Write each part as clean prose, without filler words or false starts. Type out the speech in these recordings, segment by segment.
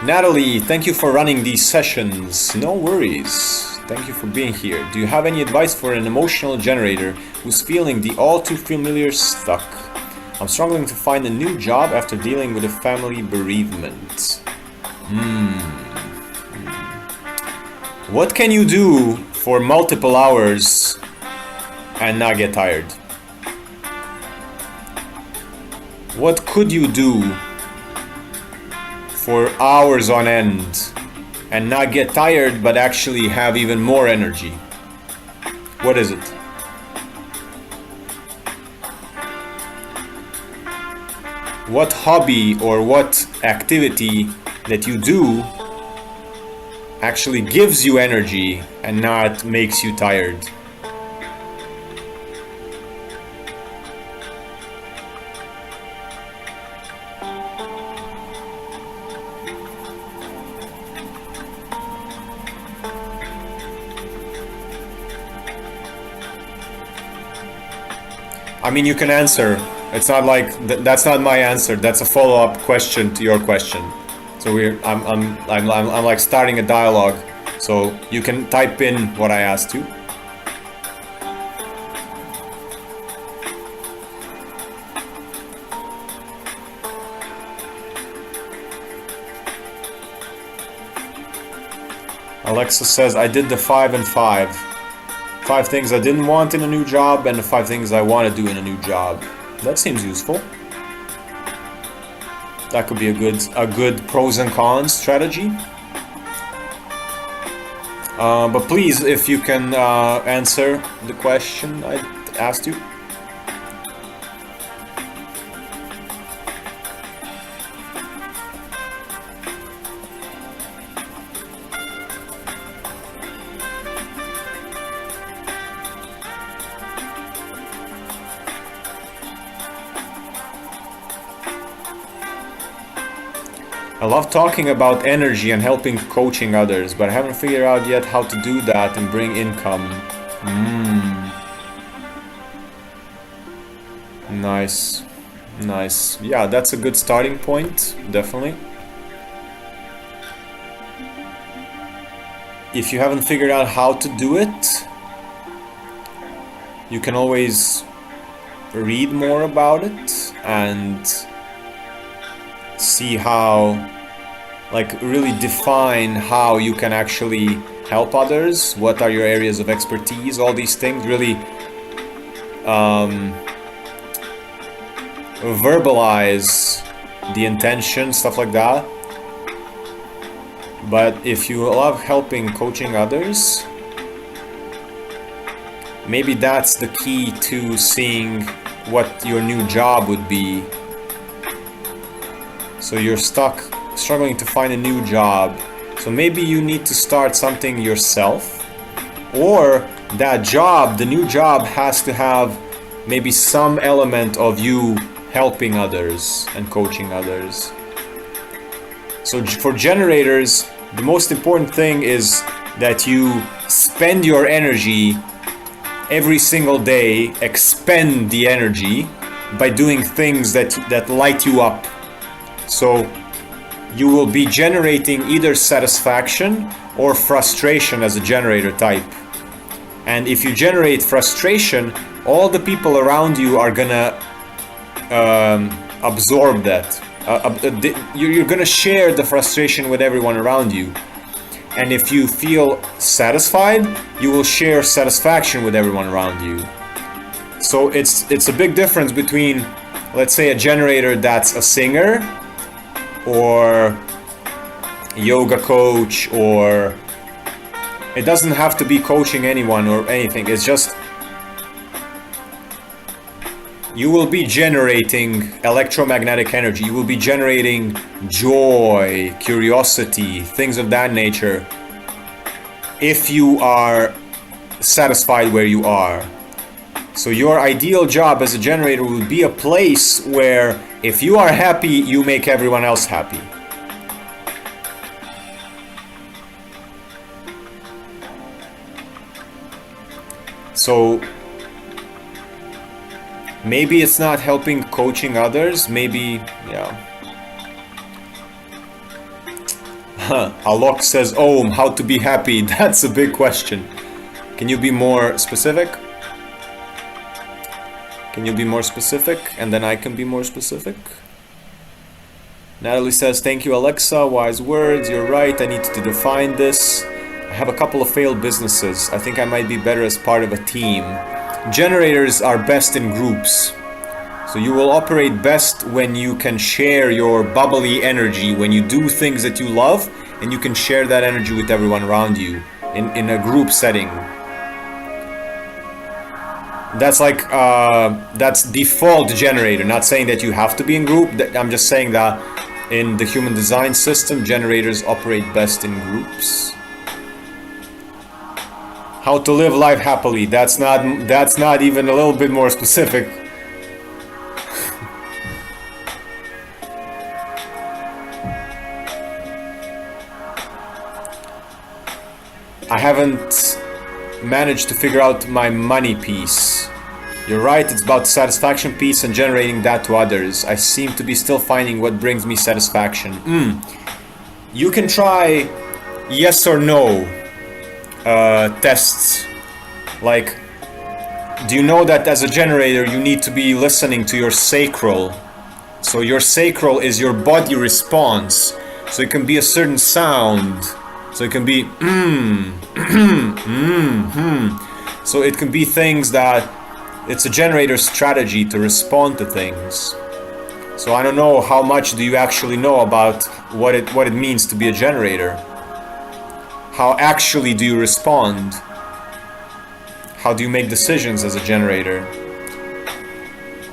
Natalie, thank you for running these sessions. No worries. Thank you for being here. Do you have any advice for an emotional generator who's feeling the all too familiar stuck? I'm struggling to find a new job after dealing with a family bereavement. What can you do for multiple hours and not get tired? What could you do for hours on end and not get tired but actually have even more energy? What is it? What hobby or what activity that you do actually gives you energy and not makes you tired? I mean, you can answer. It's not like that's not my answer. That's a follow-up question to your question. So I'm like starting a dialogue. So you can type in what I asked you. Alexa says, I did the 5 and 5. 5 things I didn't want in a new job and the 5 things I want to do in a new job. That seems useful. That could be a good pros and cons strategy. But please, if you can answer the question I asked you. I love talking about energy and helping coaching others, but I haven't figured out yet how to do that and bring income. Nice. Nice. Yeah, that's a good starting point, definitely. If you haven't figured out how to do it, you can always read more about it and see how, like, really define how you can actually help others. What are your areas of expertise? All these things, really verbalize the intention, stuff like that. But if you love helping coaching others, maybe that's the key to seeing what your new job would be. So you're struggling to find a new job. So maybe you need to start something yourself, or that job, the new job, has to have maybe some element of you helping others and coaching others. So for generators, the most important thing is that you spend your energy every single day, expend the energy by doing things that light you up. So you will be generating either satisfaction or frustration as a generator type. And if you generate frustration, all the people around you are gonna absorb that. You're gonna share the frustration with everyone around you. And if you feel satisfied, you will share satisfaction with everyone around you. So it's a big difference between, let's say, a generator that's a singer, or yoga coach, or it doesn't have to be coaching anyone or anything. It's just you will be generating electromagnetic energy. You will be generating joy, curiosity, things of that nature if you are satisfied where you are. So your ideal job as a generator would be a place where if you are happy, you make everyone else happy. So maybe it's not helping coaching others, maybe, yeah. Alok says, Om, how to be happy? That's a big question. Can you be more specific? Can you be more specific? And then I can be more specific. Natalie says, thank you, Alexa. Wise words. You're right. I need to define this. I have a couple of failed businesses. I think I might be better as part of a team. Generators are best in groups. So you will operate best when you can share your bubbly energy, when you do things that you love, and you can share that energy with everyone around you in a group setting. That's like, that's default generator. Not saying that you have to be in group. I'm just saying that in the human design system, generators operate best in groups. How to live life happily. That's not even a little bit more specific. I haven't managed to figure out my money piece. You're right, it's about the satisfaction piece and generating that to others. I seem to be still finding what brings me satisfaction. You can try yes or no tests. Like, do you know that as a generator you need to be listening to your sacral? So your sacral is your body response. So it can be a certain sound. So it can be So it can be things that it's a generator strategy to respond to things. So I don't know how much do you actually know about what it means to be a generator. How actually do you respond? How do you make decisions as a generator?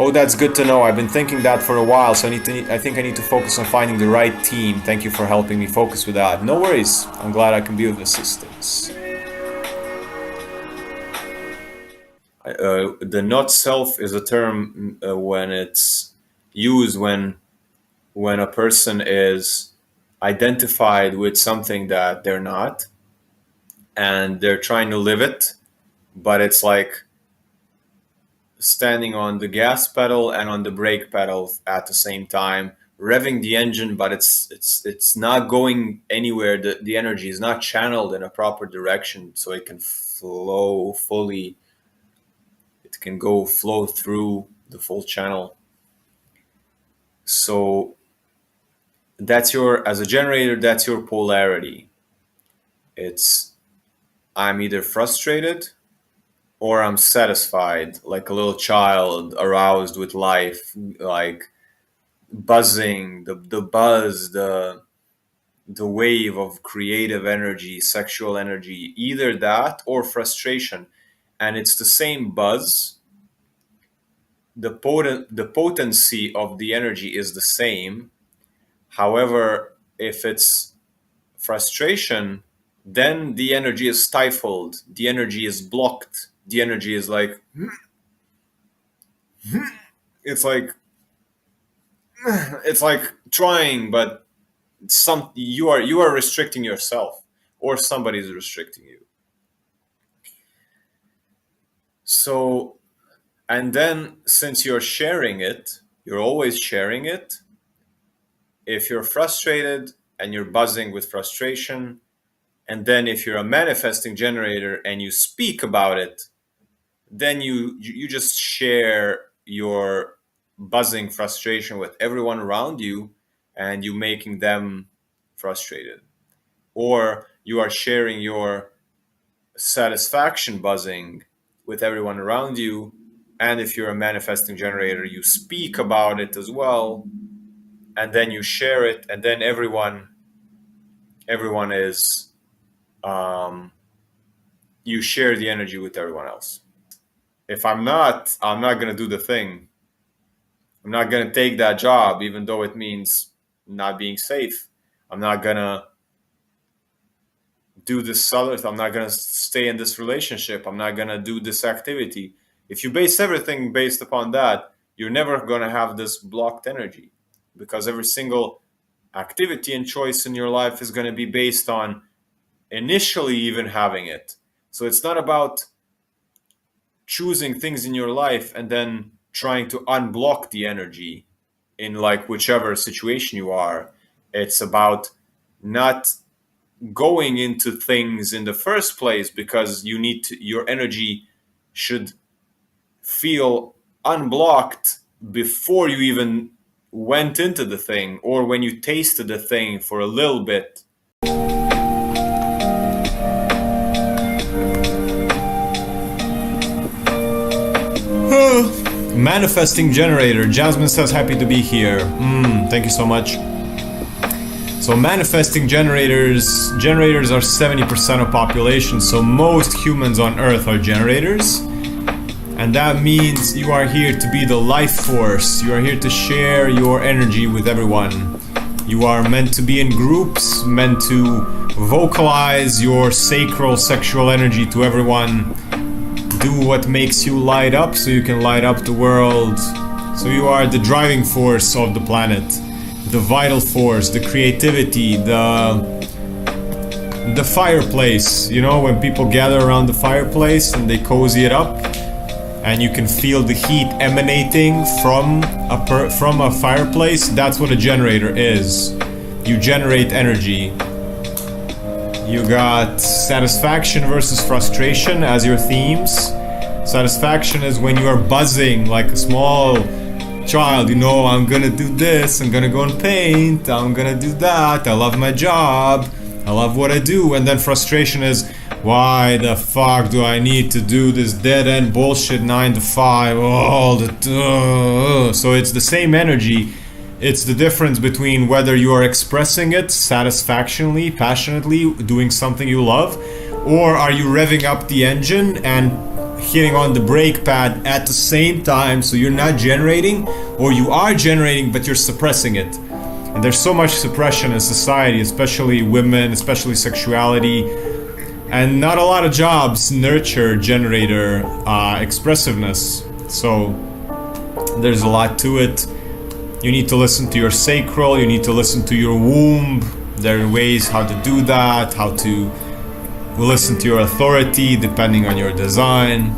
Oh, that's good to know. I've been thinking that for a while, so I think I need to focus on finding the right team. Thank you for helping me focus with that. No worries. I'm glad I can be of assistance. The not self is a term when it's used when a person is identified with something that they're not, and they're trying to live it, but it's like standing on the gas pedal and on the brake pedal at the same time, revving the engine, but it's not going anywhere. The energy is not channeled in a proper direction so it can flow fully. It can flow through the full channel. So as a generator, that's your polarity. It's I'm either frustrated or I'm satisfied, like a little child aroused with life, like buzzing, the buzz, the wave of creative energy, sexual energy, either that or frustration. And it's the same buzz. The potency of the energy is the same. However, if it's frustration, then the energy is stifled, the energy is blocked, the energy is like it's like trying, but you are restricting yourself, or somebody's restricting you. So, and then since you're sharing it, you're always sharing it. If you're frustrated and you're buzzing with frustration, and then if you're a manifesting generator and you speak about it, then you just share your buzzing frustration with everyone around you, and you making them frustrated. Or you are sharing your satisfaction buzzing with everyone around you, and if you're a manifesting generator, you speak about it as well, and then you share it, and then everyone is you share the energy with everyone else. If I'm not going to do the thing. I'm not going to take that job, even though it means not being safe. I'm not going to do this other thing. I'm not going to stay in this relationship. I'm not going to do this activity. If you base everything based upon that, you're never going to have this blocked energy, because every single activity and choice in your life is going to be based on initially even having it. So it's not about choosing things in your life and then trying to unblock the energy in like whichever situation you are. It's about not going into things in the first place, because your energy should feel unblocked before you even went into the thing, or when you tasted the thing for a little bit. Manifesting generator. Jasmine says happy to be here. Thank you so much. So manifesting generators are 70% of population, so most humans on earth are generators. And that means you are here to be the life force. You are here to share your energy with everyone. You are meant to be in groups, meant to vocalize your sacral sexual energy to everyone. Do what makes you light up so you can light up the world. So you are the driving force of the planet, the vital force, the creativity, the fireplace. You know, when people gather around the fireplace and they cozy it up, and you can feel the heat emanating from a fireplace, that's what a generator is. You generate energy. You got satisfaction versus frustration as your themes. Satisfaction is when you are buzzing like a small child. You know, I'm gonna do this, I'm gonna go and paint, I'm gonna do that, I love my job, I love what I do. And then frustration is, why the fuck do I need to do this dead-end bullshit 9 to 5 all the time? So it's the same energy. It's the difference between whether you are expressing it satisfactionally, passionately, doing something you love, or are you revving up the engine and hitting on the brake pad at the same time, so you're not generating, or you are generating but you're suppressing it. And there's so much suppression in society, especially women, especially sexuality. And not a lot of jobs nurture generator expressiveness. So there's a lot to it. You need to listen to your sacral, you need to listen to your womb. There are ways how to do that, how to listen to your authority depending on your design.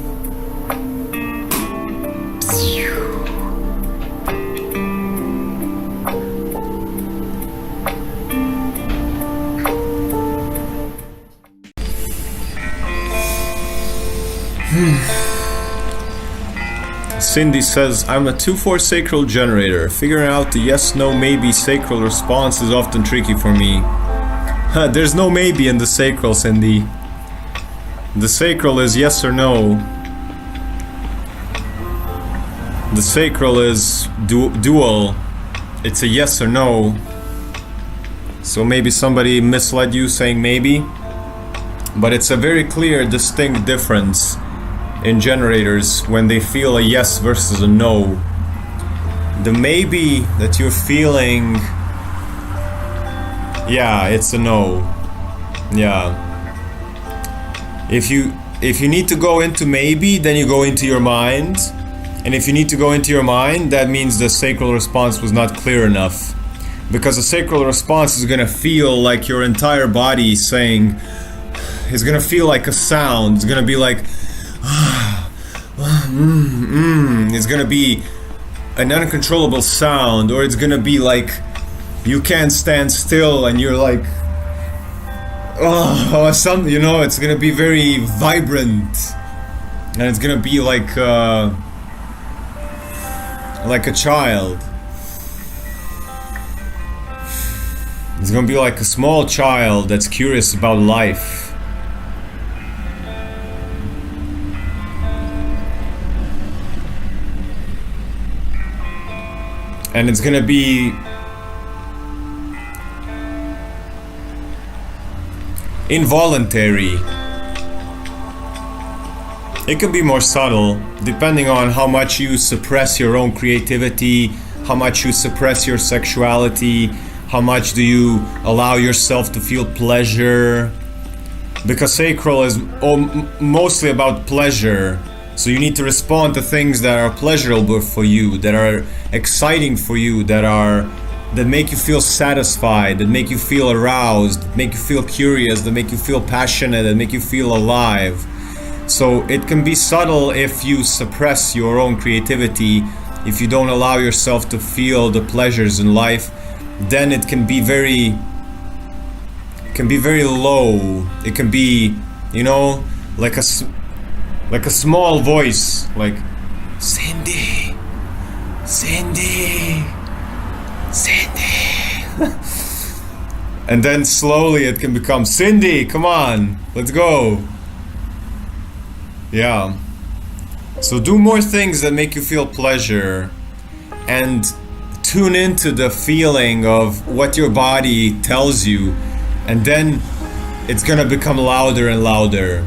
Cindy says, I'm a 2-4 sacral generator. Figuring out the yes, no, maybe sacral response is often tricky for me. There's no maybe in the sacral, Cindy. The sacral is yes or no. The sacral is dual. It's a yes or no. So maybe somebody misled you saying maybe. But it's a very clear, distinct difference in generators when they feel a yes versus a no. The maybe that you're feeling, yeah, it's a no. Yeah. If you need to go into maybe, then you go into your mind. And if you need to go into your mind, that means the sacral response was not clear enough. Because the sacral response is gonna feel like your entire body saying, it's gonna feel like a sound. It's gonna be like, it's gonna be an uncontrollable sound, or it's gonna be like you can't stand still and you're like, something, you know, it's gonna be very vibrant, and it's gonna be like a child. It's gonna be like a small child that's curious about life. And it's gonna be involuntary. It can be more subtle, depending on how much you suppress your own creativity, how much you suppress your sexuality, how much do you allow yourself to feel pleasure. Because sacral is mostly about pleasure. So you need to respond to things that are pleasurable for you, that are exciting for you, that make you feel satisfied, that make you feel aroused, that make you feel curious, that make you feel passionate, that make you feel alive. So it can be subtle if you suppress your own creativity, if you don't allow yourself to feel the pleasures in life. Then it can be very can be very low. It can be, you know, like a small voice, like Cindy, Cindy, Cindy. And then slowly it can become Cindy, come on, let's go. Yeah. So do more things that make you feel pleasure, and tune into the feeling of what your body tells you, and then it's gonna become louder and louder.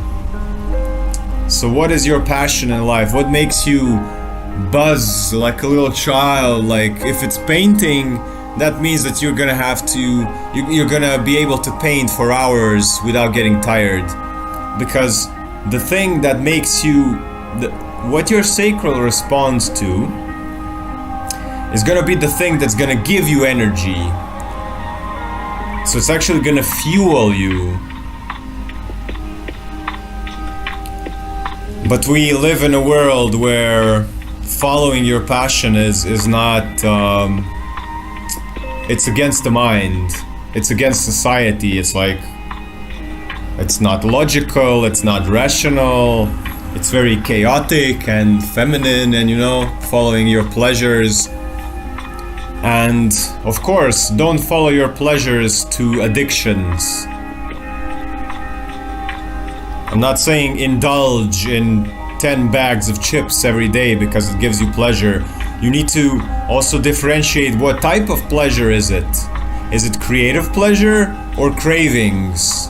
So what is your passion in life? What makes you buzz like a little child? Like if it's painting, that means that you're gonna have to, you're gonna be able to paint for hours without getting tired. Because the thing that makes you, what your sacral responds to is gonna be the thing that's gonna give you energy. So it's actually gonna fuel you. But we live in a world where following your passion is not, it's against the mind, it's against society. It's like, it's not logical, it's not rational, it's very chaotic and feminine, and you know, following your pleasures. And of course, don't follow your pleasures to addictions. I'm not saying indulge in 10 bags of chips every day because it gives you pleasure. You need to also differentiate what type of pleasure is it. Is it creative pleasure or cravings?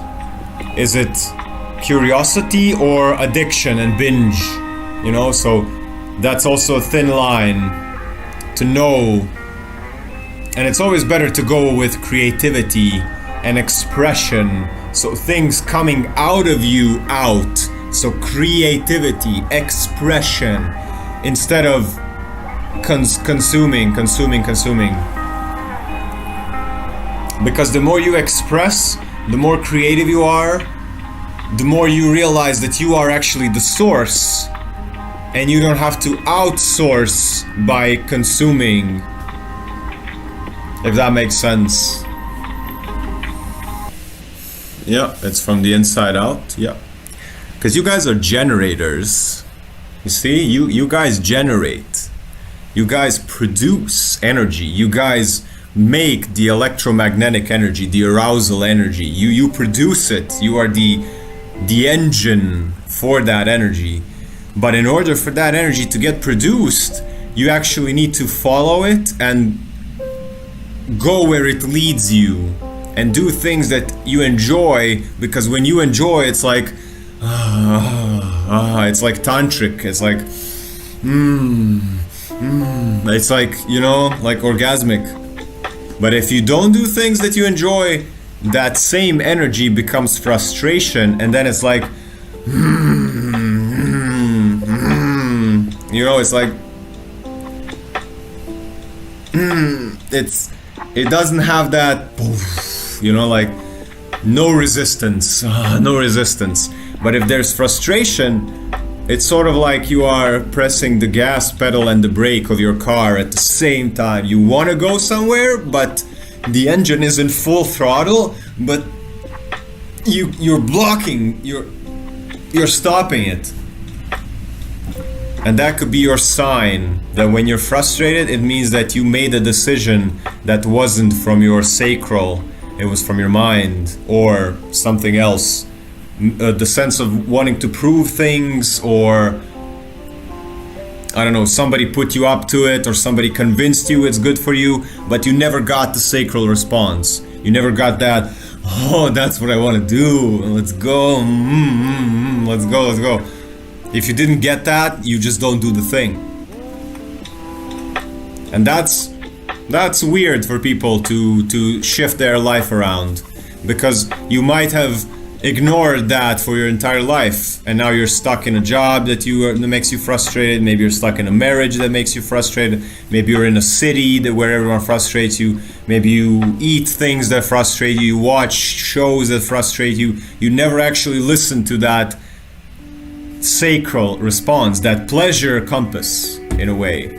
Is it curiosity or addiction and binge? You know, so that's also a thin line to know. And it's always better to go with creativity and expression. So things coming out of you out. So creativity, expression, instead of consuming. Because the more you express, the more creative you are, the more you realize that you are actually the source, and you don't have to outsource by consuming. If that makes sense. Yeah, it's from the inside out. Yeah. Because you guys are generators. You see, you guys generate. You guys produce energy. You guys make the electromagnetic energy, the arousal energy. You produce it. You are the engine for that energy. But in order for that energy to get produced, you actually need to follow it and go where it leads you, and do things that you enjoy, because when you enjoy, it's like it's like tantric. It's like it's like, you know, like orgasmic. But if you don't do things that you enjoy, that same energy becomes frustration, and then it's like you know, it's like it doesn't have that, you know, like no resistance, no resistance. But if there's frustration, it's sort of like you are pressing the gas pedal and the brake of your car at the same time. You want to go somewhere, but the engine is in full throttle, but you're blocking, you're stopping it. And that could be your sign that when you're frustrated, it means that you made a decision that wasn't from your sacral, it was from your mind or something else. The sense of wanting to prove things, or I don't know, somebody put you up to it, or somebody convinced you it's good for you, but you never got the sacral response. You never got that, oh, that's what I want to do, let's go, let's go, let's go. If you didn't get that, you just don't do the thing. And that's weird for people to shift their life around, because you might have ignored that for your entire life, and now you're stuck in a job that makes you frustrated. Maybe you're stuck in a marriage that makes you frustrated. Maybe you're in a city where everyone frustrates you. Maybe you eat things that frustrate you. You watch shows that frustrate you. You never actually listen to that sacral response, that pleasure compass, in a way.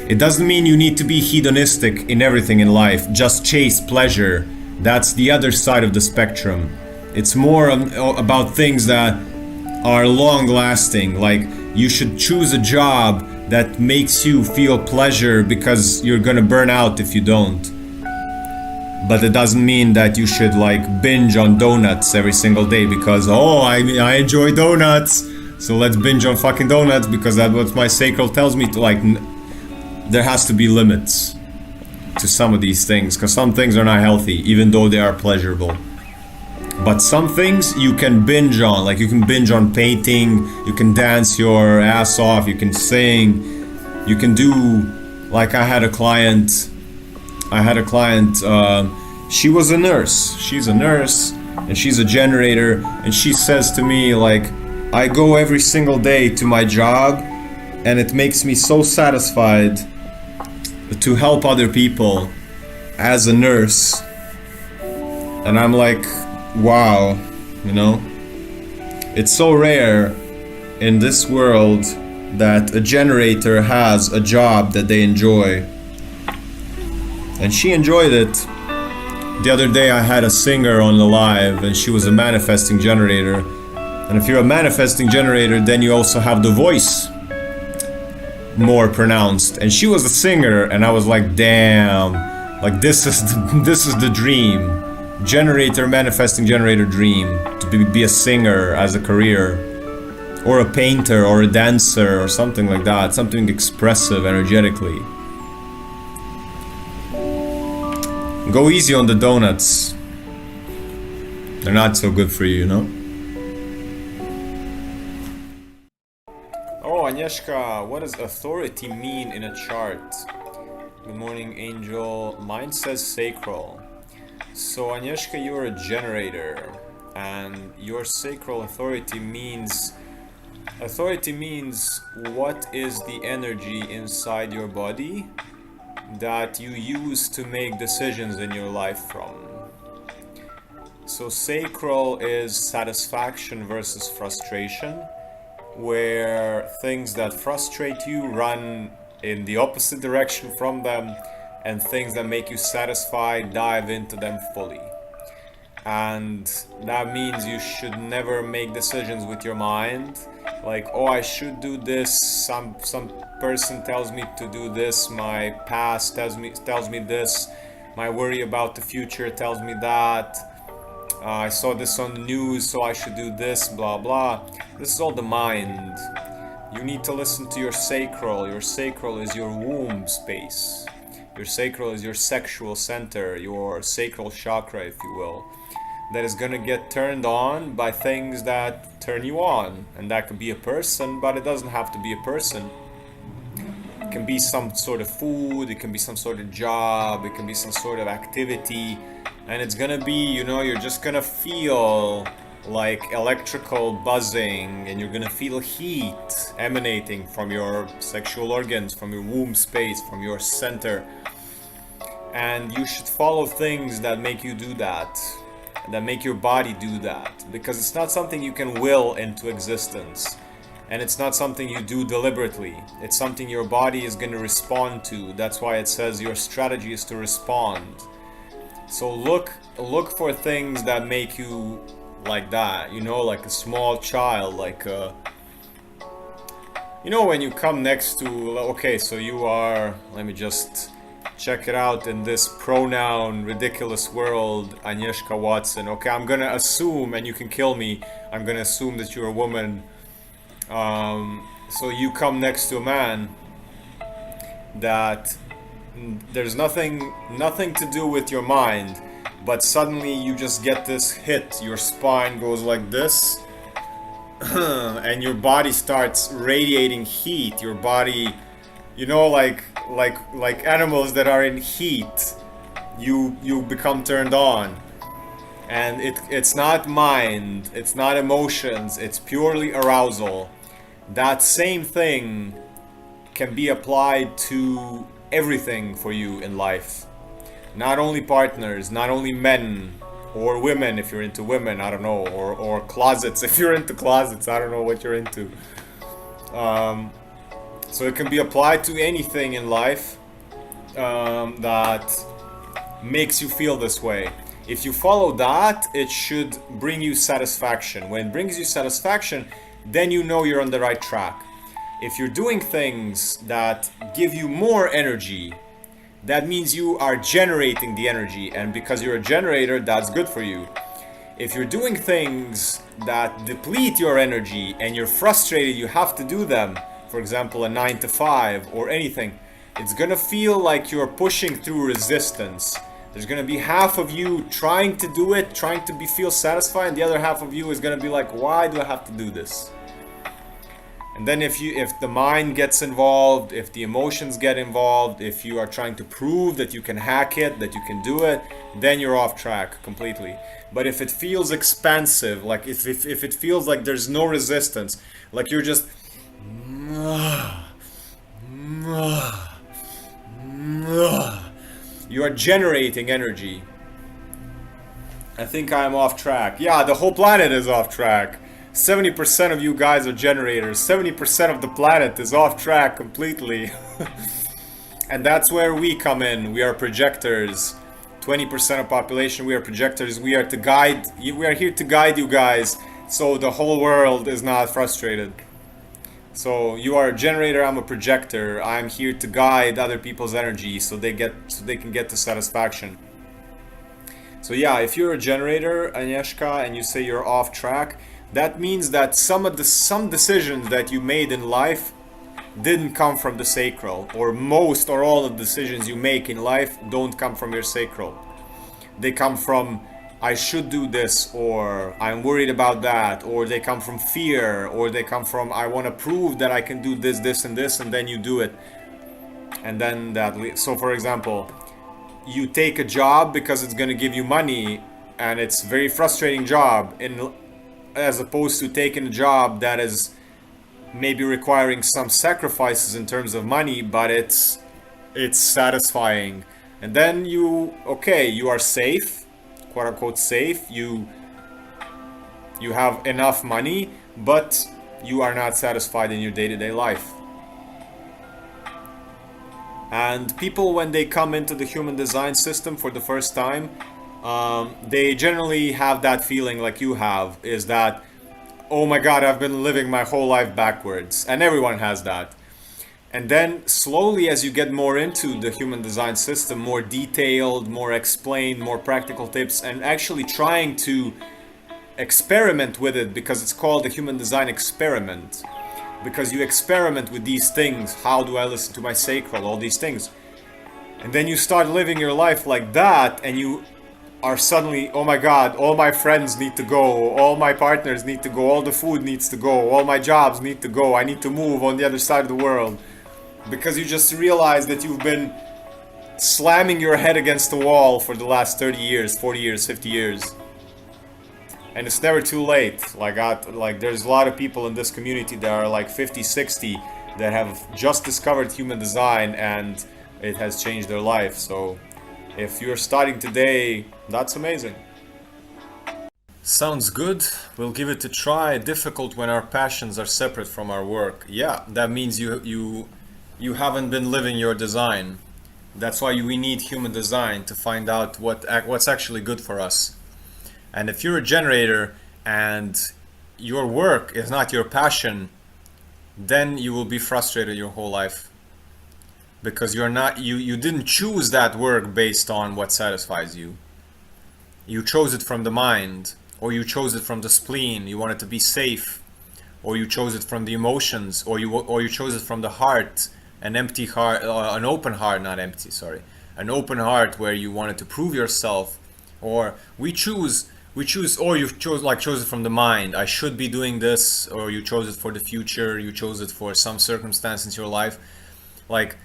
It doesn't mean you need to be hedonistic in everything in life, just chase pleasure, That's the other side of the spectrum. It's more about things that are long lasting. Like, you should choose a job that makes you feel pleasure, because you're gonna burn out if you don't. But it doesn't mean that you should like binge on donuts every single day because, oh, I enjoy donuts, so let's binge on fucking donuts because that's what my sacral tells me to. Like, there has to be limits to some of these things, because some things are not healthy even though they are pleasurable. But some things you can binge on, like you can binge on painting, you can dance your ass off, you can sing, you can do, like I had a client, she was a nurse, she's a nurse, and she's a generator, and she says to me, like, I go every single day to my job, and it makes me so satisfied to help other people as a nurse. And I'm like, wow, you know, it's so rare in this world that a generator has a job that they enjoy. And she enjoyed it. The other day I had a singer on the live, and she was a manifesting generator. And if you're a manifesting generator, then you also have the voice more pronounced. And she was a singer, and I was like, damn, like this is the dream. Generator, manifesting generator dream, to be a singer as a career, or a painter, or a dancer, or something like that, something expressive energetically. Go easy on the donuts. They're not so good for you, you know? Oh, Agnieszka, what does authority mean in a chart? Good morning, Angel. Mine says sacral. So, Agnieszka, you're a generator, and your sacral authority means what is the energy inside your body that you use to make decisions in your life from. So sacral is satisfaction versus frustration, where things that frustrate you run in the opposite direction from them, and things that make you satisfied dive into them fully. And that means you should never make decisions with your mind, like, oh, I should do this, some person tells me to do this, my past tells me this, my worry about the future tells me that, I saw this on the news, so I should do this, blah blah. This is all the mind. You need to listen to your sacral. Your sacral is your womb space. Your sacral is your sexual center, your sacral chakra, if you will, that is gonna get turned on by things that turn you on. And that could be a person, but it doesn't have to be a person. It can be some sort of food, it can be some sort of job, it can be some sort of activity. And it's gonna be, you know, you're just gonna feel like electrical buzzing, and you're gonna feel heat emanating from your sexual organs, from your womb space, from your center. And you should follow things that make you do that, that make your body do that, because it's not something you can will into existence, and it's not something you do deliberately. It's something your body is going to respond to. That's why it says your strategy is to respond. So look for things that make you like that, you know, like a small child, like you know, when you come next to, okay, so you are, let me just check it out in this pronoun ridiculous world, Agnieszka Watson. Okay, I'm gonna assume, and you can kill me, I'm gonna assume that you're a woman. So you come next to a man that there's nothing to do with your mind, but suddenly you just get this hit, your spine goes like this, and your body starts radiating heat. Your body, you know, like animals that are in heat, you become turned on. And it's not mind, it's not emotions, it's purely arousal. That same thing can be applied to everything for you in life. Not only partners, not only men or women if you're into women, I don't know, or closets if you're into closets, I don't know what you're into. So it can be applied to anything in life that makes you feel this way. If you follow that, it should bring you satisfaction. When it brings you satisfaction, then you know you're on the right track. If you're doing things that give you more energy, that means you are generating the energy, and because you're a generator, that's good for you. If you're doing things that deplete your energy and you're frustrated, you have to do them, for example, a 9 to 5 or anything, it's gonna feel like you're pushing through resistance. There's gonna be half of you trying to do it, trying to feel satisfied, and the other half of you is gonna be like, why do I have to do this? And then if the mind gets involved, if the emotions get involved, if you are trying to prove that you can hack it, that you can do it, then you're off track completely. But if it feels expansive, like if it feels like there's no resistance, like you're just you are generating energy, I think I'm off track. Yeah, the whole planet is off track. 70% of you guys are generators. 70% of the planet is off track completely. And that's where we come in. We are projectors. 20% of population, we are projectors. We are here to guide you guys so the whole world is not frustrated. So you are a generator, I'm a projector. I'm here to guide other people's energy so they can get to satisfaction. So yeah, if you're a generator, Agnieszka, and you say you're off track, that means that some decisions that you made in life didn't come from the sacral, or most or all of the decisions you make in life don't come from your sacral. They come from, I should do this, or I'm worried about that, or they come from fear, or they come from, I want to prove that I can do this, this, and this, and then you do it. And then so for example, you take a job because it's going to give you money, and it's a very frustrating job, as opposed to taking a job that is maybe requiring some sacrifices in terms of money, but it's satisfying. And then you are safe, quote unquote safe, you have enough money, but you are not satisfied in your day-to-day life. And people, when they come into the human design system for the first time, they generally have that feeling like you have, is that, oh my god, I've been living my whole life backwards. And everyone has that. And then slowly, as you get more into the human design system, more detailed, more explained, more practical tips, and actually trying to experiment with it, because it's called the human design experiment. Because you experiment with these things. How do I listen to my sacral? All these things. And then you start living your life like that, and you are suddenly, oh my god, all my friends need to go, all my partners need to go, all the food needs to go, all my jobs need to go, I need to move on the other side of the world. Because you just realize that you've been slamming your head against the wall for the last 30 years, 40 years, 50 years. And it's never too late. Like there's a lot of people in this community that are like 50, 60 that have just discovered human design, and it has changed their life. So if you're starting today, that's amazing. Sounds good. We'll give it a try. Difficult when our passions are separate from our work. Yeah, that means you haven't been living your design. That's why we need human design to find out what's actually good for us. And if you're a generator and your work is not your passion, then you will be frustrated your whole life. Because you didn't choose that work based on what satisfies you. You chose it from the mind, or you chose it from the spleen. You wanted to be safe, or you chose it from the emotions, or you chose it from the heart, an empty heart, an open heart, not empty, sorry, an open heart where you wanted to prove yourself. Or we choose, or you chose it from the mind. I should be doing this, or you chose it for the future. You chose it for some circumstance in your life, like.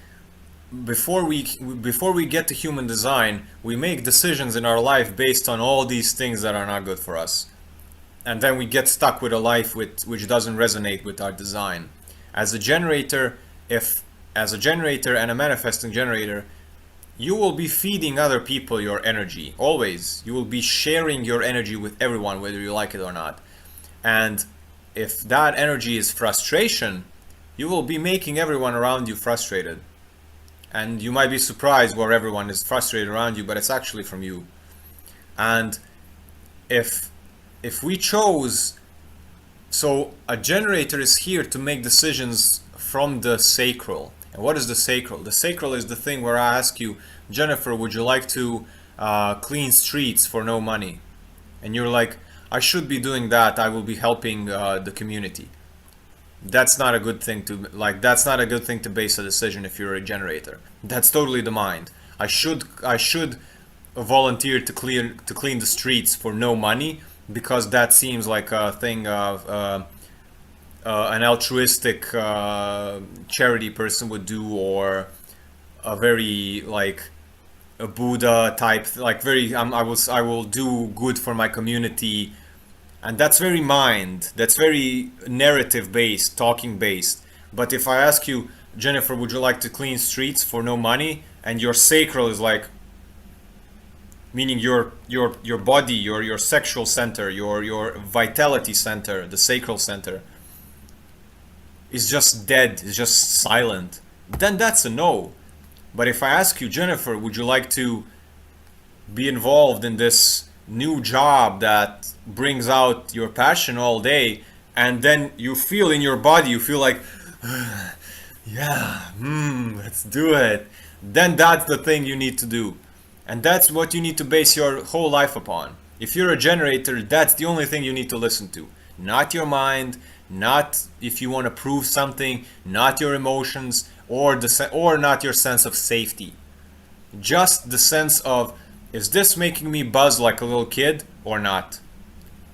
Before we get to human design, we make decisions in our life based on all these things that are not good for us. And then we get stuck with a life which doesn't resonate with our design. As a generator, and a manifesting generator, you will be feeding other people your energy, always. You will be sharing your energy with everyone, whether you like it or not. And if that energy is frustration, you will be making everyone around you frustrated. And you might be surprised where everyone is frustrated around you, but it's actually from you. And if we chose, so a generator is here to make decisions from the sacral. And what is the sacral? The sacral is the thing where I ask you, Jennifer, would you like to clean streets for no money? And you're like, I should be doing that. I will be helping the community. That's not a good thing to That's not a good thing to base a decision if you're a generator. That's totally the mind. I should volunteer to clean the streets for no money, because that seems like a thing of an altruistic charity person would do, or a very a Buddha type, I will do good for my community. And that's very mind, that's very narrative based, talking based. But if I ask you, Jennifer, would you like to clean streets for no money? And your sacral is like, meaning your body, your sexual center, your vitality center, the sacral center, is just dead, is just silent, then that's a no. But if I ask you, Jennifer, would you like to be involved in this new job that brings out your passion all day, and then you feel in your body, you feel like, yeah, let's do it, then that's the thing you need to do. And that's what you need to base your whole life upon. If you're a generator, that's the only thing you need to listen to. Not your mind, not if you want to prove something, not your emotions, or not your sense of safety. Just the sense of, is this making me buzz like a little kid or not?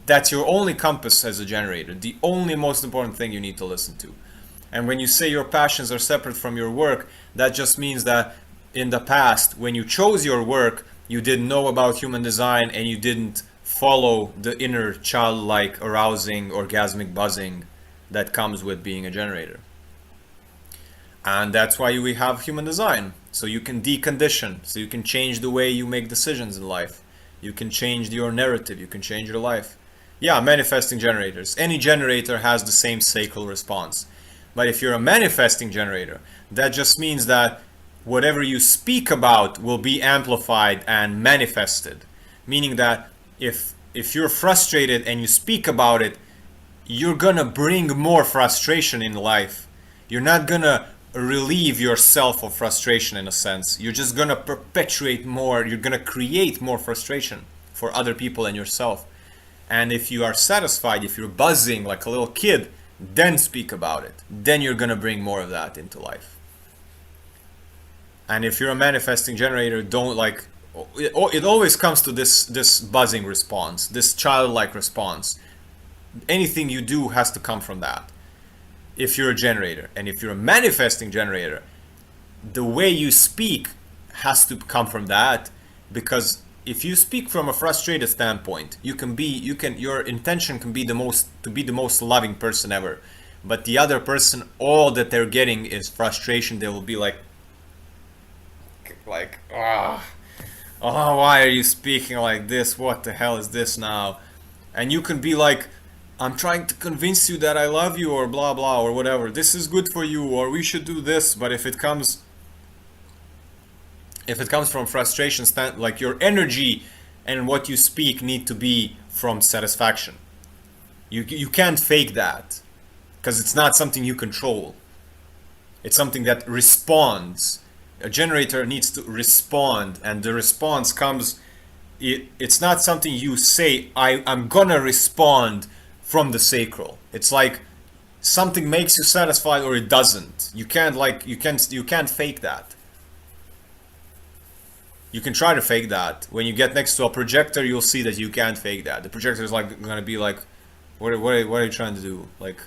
That's your only compass as a generator, the only most important thing you need to listen to. And when you say your passions are separate from your work, that just means that in the past, when you chose your work, you didn't know about human design and you didn't follow the inner childlike arousing, orgasmic buzzing that comes with being a generator. And that's why we have human design. So you can decondition, so you can change the way you make decisions in life. You can change your narrative, you can change your life. Yeah, manifesting generators. Any generator has the same sacral response. But if you're a manifesting generator, that just means that whatever you speak about will be amplified and manifested. Meaning that if you're frustrated and you speak about it, you're gonna bring more frustration in life. You're not gonna relieve yourself of frustration in a sense. You're just gonna perpetuate more, you're gonna create more frustration for other people and yourself. And if you are satisfied, if you're buzzing like a little kid, then speak about it. Then you're gonna bring more of that into life. And if you're a manifesting generator, it always comes to this buzzing response, this childlike response. Anything you do has to come from that, if you're a generator. And if you're a manifesting generator, the way you speak has to come from that, because if you speak from a frustrated standpoint, your intention can be to be the most loving person ever, but the other person, all that they're getting is frustration. They will be like, why are you speaking like this? What the hell is this now? And you can be like, I'm trying to convince you that I love you, or blah blah, or whatever. This is good for you, or we should do this. But if it comes from frustration, like your energy and what you speak need to be from satisfaction. You can't fake that, because it's not something you control. It's something that responds. A generator needs to respond, and the response comes, it's not something you say, I'm gonna respond from the sacral. It's like something makes you satisfied or it doesn't. You can't fake that. You can try to fake that. When you get next to a projector, you'll see that you can't fake that. The projector is gonna be like, what are you trying to do? Like,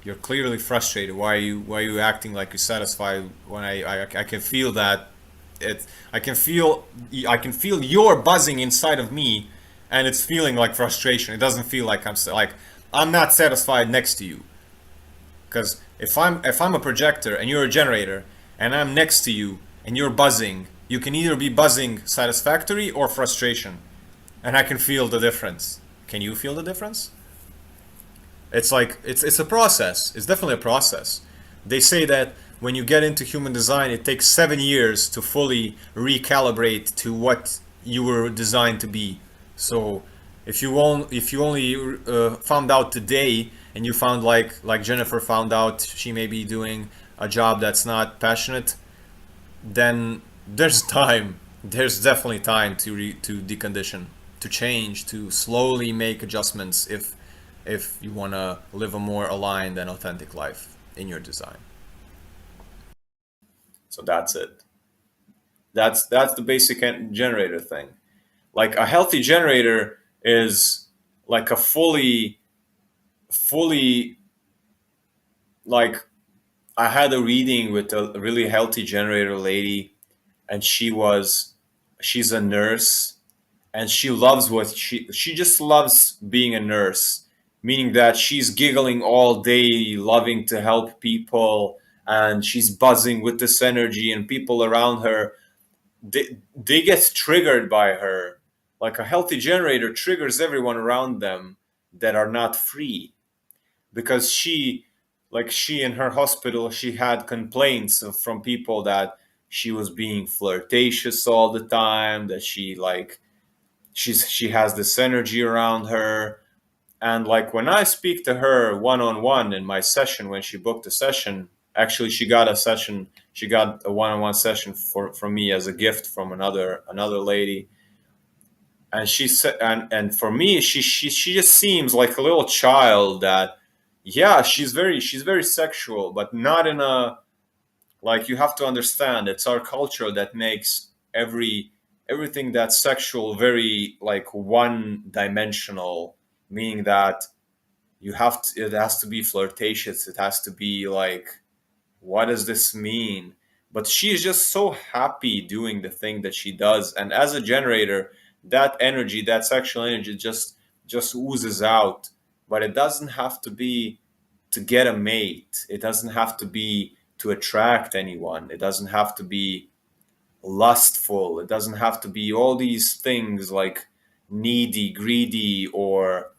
you're clearly frustrated. Why are you acting like you're satisfied when I can feel that I can feel your buzzing inside of me, and it's feeling like frustration. It doesn't feel like I'm not satisfied next to you. Because if I'm a projector and you're a generator and I'm next to you and you're buzzing, you can either be buzzing satisfactory or frustration, and I can feel the difference. Can you feel the difference? It's like, it's a process. It's definitely a process. They say that when you get into human design, it takes 7 years to fully recalibrate to what you were designed to be. So if you only found out today, and you found like Jennifer found out she may be doing a job that's not passionate, then there's time. There's definitely time to decondition, to change, to slowly make adjustments if you want to live a more aligned and authentic life in your design. So that's it. That's the basic generator thing. Like a healthy generator is like a fully like I had a reading with a really healthy generator lady, and she's a nurse, and she loves what she just loves being a nurse, meaning that she's giggling all day, loving to help people, and she's buzzing with this energy, and people around her, they get triggered by her. Like a healthy generator triggers everyone around them that are not free, because she in her hospital, she had complaints from people that she was being flirtatious all the time, that she has this energy around her. And like when I speak to her one-on-one in my session, when she booked a session, actually she got a one-on-one session from me as a gift from another lady. And she said, and for me, she just seems like a little child that, yeah, she's very sexual, but not in a, like, you have to understand, it's our culture that makes everything that's sexual very like one dimensional, meaning that it has to be flirtatious, it has to be like, what does this mean? But she's just so happy doing the thing that she does, and as a generator, that energy, that sexual energy, just oozes out. But it doesn't have to be to get a mate, it doesn't have to be to attract anyone, it doesn't have to be lustful, it doesn't have to be all these things like needy, greedy, or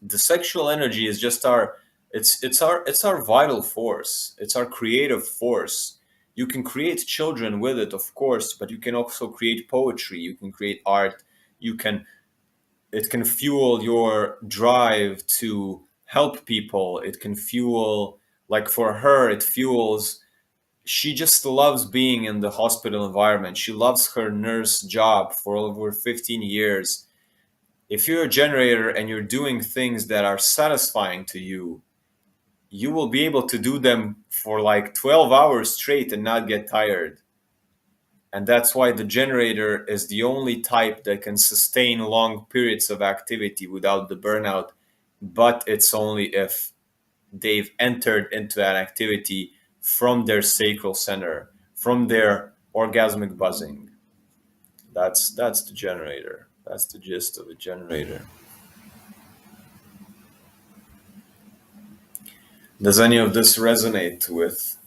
the sexual energy is just our, it's our vital force, it's our creative force. You can create children with it, of course, but you can also create poetry, you can create art, you can, it can fuel your drive to help people, it can fuel, like for her it fuels, she just loves being in the hospital environment, she loves her nurse job for over 15 years. If you're a generator and you're doing things that are satisfying to you, you will be able to do them for like 12 hours straight and not get tired. And that's why the generator is the only type that can sustain long periods of activity without the burnout. But it's only if they've entered into that activity from their sacral center, from their orgasmic buzzing. That's the generator. That's the gist of a generator. Does any of this resonate with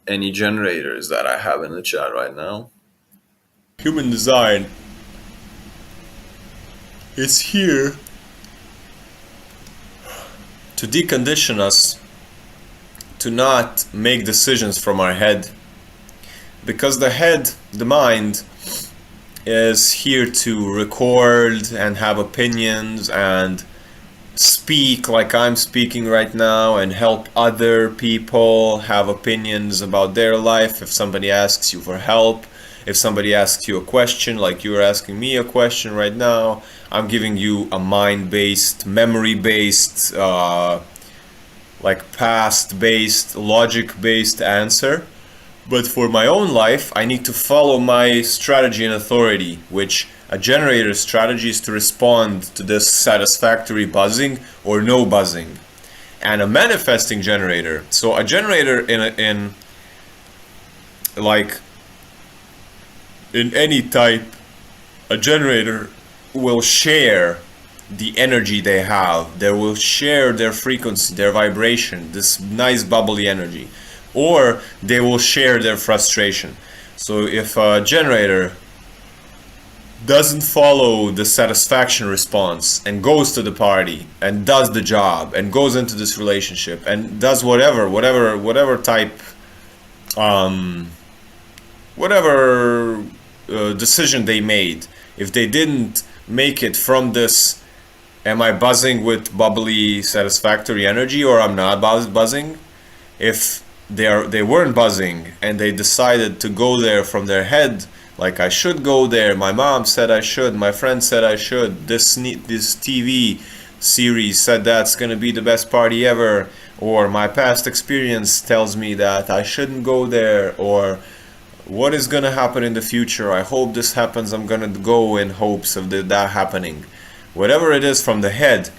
any generators that I have in the chat right now? Human design is here to decondition us to not make decisions from our head. Because the head, the mind, is here to record and have opinions and speak like I'm speaking right now and help other people have opinions about their life. If somebody asks you for help, if somebody asks you a question, like you're asking me a question right now, I'm giving you a mind-based, memory-based, like past-based, logic-based answer. But for my own life, I need to follow my strategy and authority, which a generator's strategy is to respond to this satisfactory buzzing or no buzzing. And a manifesting generator, so a generator in any type, a generator will share the energy they have. They will share their frequency, their vibration, this nice bubbly energy. Or they will share their frustration. So if a generator doesn't follow the satisfaction response and goes to the party and does the job and goes into this relationship and does whatever type decision they made, if they didn't make it from this, am I buzzing with bubbly, satisfactory energy, or I'm not buzzing? If they weren't buzzing and they decided to go there from their head, like I should go there, my mom said I should, my friend said I should, this TV series said that's gonna be the best party ever, or my past experience tells me that I shouldn't go there, or what is gonna happen in the future, I hope this happens, I'm gonna go in hopes of that happening. Whatever it is from the head,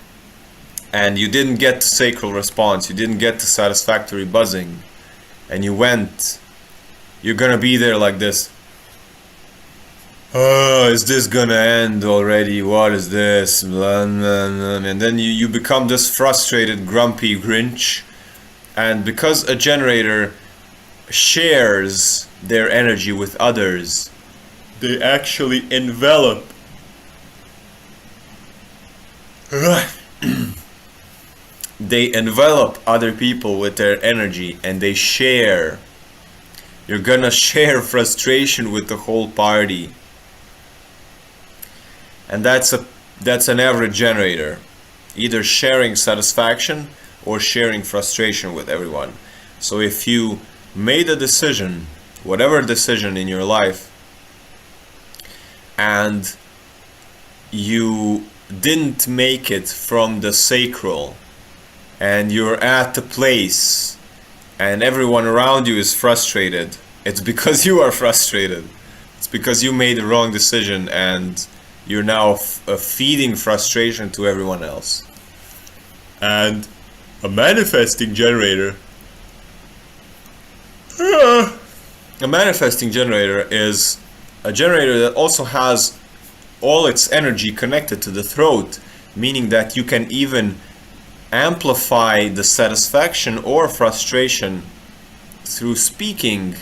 and you didn't get the sacral response, you didn't get the satisfactory buzzing, and you went, you're gonna be there like this. Oh, is this gonna end already? What is this? And then you become this frustrated, grumpy Grinch. And because a generator shares their energy with others, they actually envelop they envelop other people with their energy, and they share. You're gonna share frustration with the whole party. And that's an average generator, either sharing satisfaction or sharing frustration with everyone. So if you made a decision, whatever decision in your life, and you didn't make it from the sacral, and you're at the place and everyone around you is frustrated, it's because you are frustrated. It's because you made the wrong decision, and you're now feeding frustration to everyone else. And a manifesting generator, a manifesting generator is a generator that also has all its energy connected to the throat, meaning that you can even amplify the satisfaction or frustration through speaking.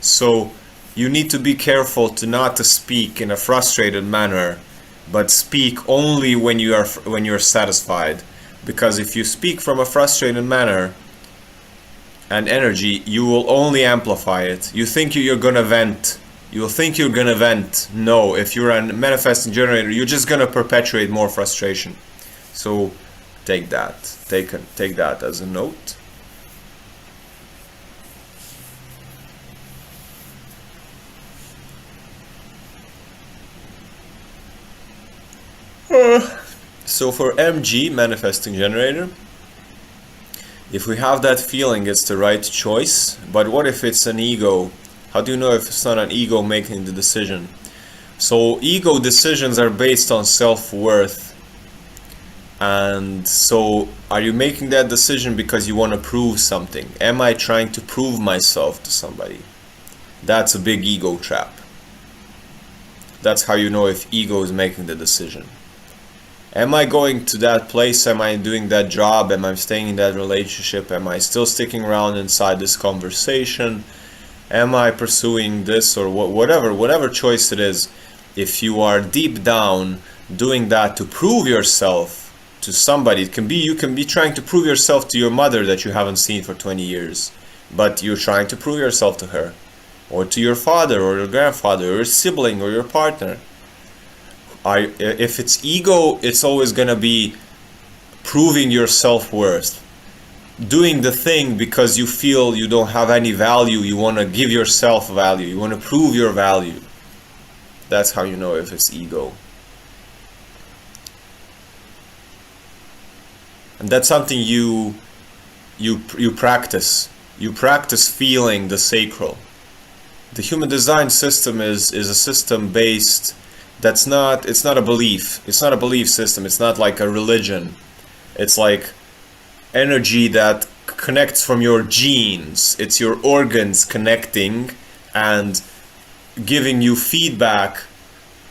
So you need to be careful not to speak in a frustrated manner, but speak only when you're satisfied. Because if you speak from a frustrated manner and energy, you will only amplify it. You think you're gonna vent. You'll think you're gonna vent. No, if you're a manifesting generator, you're just gonna perpetuate more frustration. So take that. Take that as a note. So for MG, manifesting generator, if we have that feeling it's the right choice, but what if it's an ego? How do you know if it's not an ego making the decision? So ego decisions are based on self-worth. And so are you making that decision because you want to prove something? Am I trying to prove myself to somebody? That's a big ego trap. That's how you know if ego is making the decision. Am I going to that place? Am I doing that job? Am I staying in that relationship? Am I still sticking around inside this conversation? Am I pursuing this or whatever choice it is? If you are deep down doing that to prove yourself to somebody, you can be trying to prove yourself to your mother that you haven't seen for 20 years, but you're trying to prove yourself to her, or to your father or your grandfather or your sibling or your partner. If it's ego, it's always gonna be proving your self-worth, doing the thing because you feel you don't have any value. You want to give yourself value, you want to prove your value. That's how you know if it's ego. And that's something you practice. You practice feeling the sacral. The human design system is a system based, it's not a belief. It's not a belief system. It's not like a religion. It's like energy that connects from your genes. It's your organs connecting and giving you feedback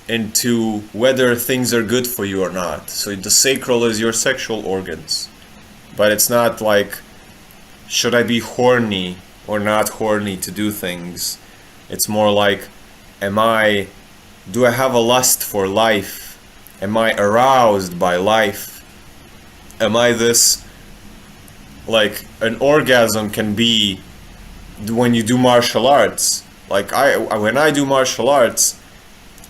into whether things are good for you or not. So the sacral is your sexual organs. But it's not like, should I be horny or not horny to do things? It's more like, do I have a lust for life? Am I aroused by life? Am I this, like an orgasm can be when you do martial arts. Like when I do martial arts,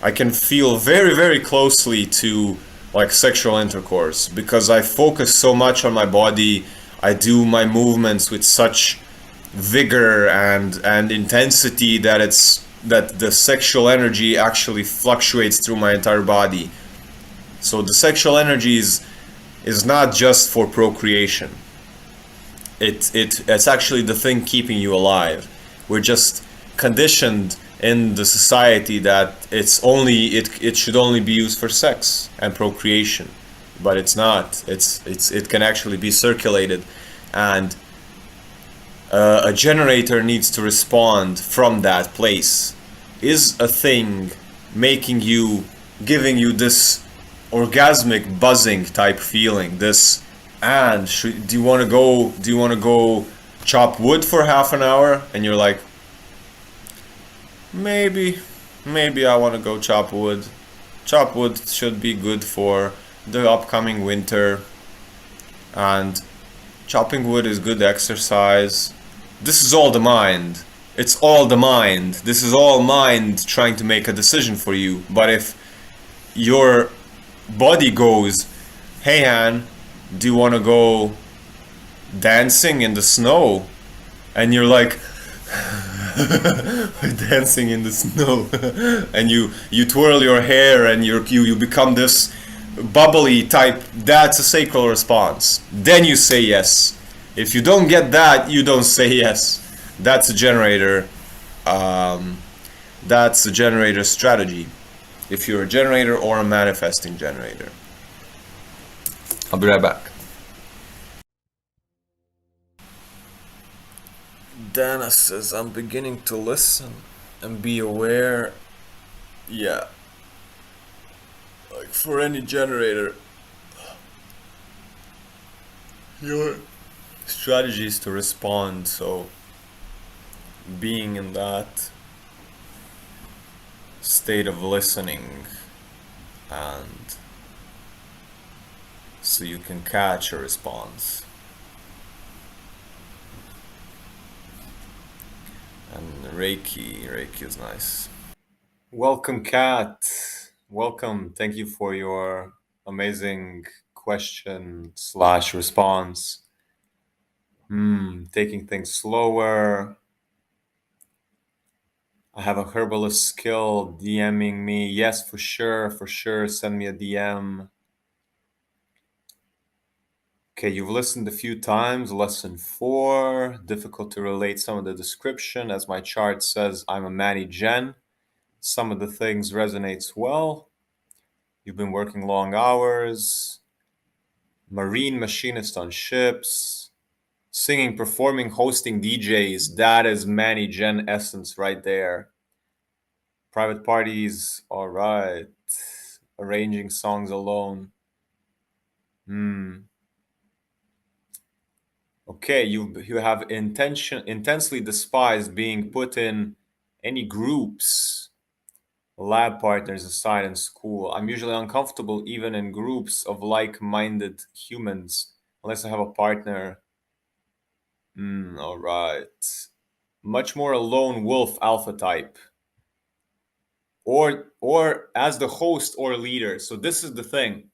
I can feel very, very closely to like sexual intercourse because I focus so much on my body. I do my movements with such vigor and intensity that the sexual energy actually fluctuates through my entire body. So the sexual energy is not just for procreation. It's actually the thing keeping you alive. We're just conditioned in the society that it should only be used for sex and procreation, but it's not. It can actually be circulated, and a generator needs to respond from that place. Is a thing making you, giving you this orgasmic buzzing type feeling, this, and do you want to go, chop wood for half an hour, and you're like, maybe I want to go chop wood. Chop wood should be good for the upcoming winter, and chopping wood is good exercise. This is all the mind. It's all the mind. This is all mind trying to make a decision for you. But if your body goes, hey Han, do you want to go dancing in the snow? And you're like, dancing in the snow. And you twirl your hair and you become this bubbly type. That's a sacral response. Then you say yes. If you don't get that, you don't say yes. That's a generator. That's a generator strategy. If you're a generator or a manifesting generator. I'll be right back. Dana says, I'm beginning to listen and be aware. Yeah. Like for any generator, your strategy is to respond. So being in that state of listening, and so you can catch a response. And Reiki is nice. Welcome, Kat. Welcome. Thank you for your amazing question slash response. Taking things slower. I have a herbalist skill. DMing me. Yes, for sure. For sure. Send me a DM. Okay, you've listened a few times. Lesson 4. Difficult to relate some of the description. As my chart says, I'm a Manny Gen. Some of the things resonates well. You've been working long hours. Marine machinist on ships. Singing, performing, hosting DJs. That is Manny Gen essence right there. Private parties. All right. Arranging songs alone. Okay, you have intensely despised being put in any groups, lab partners aside in school. I'm usually uncomfortable even in groups of like-minded humans, unless I have a partner. All right. Much more a lone wolf alpha type. Or as the host or leader. So this is the thing.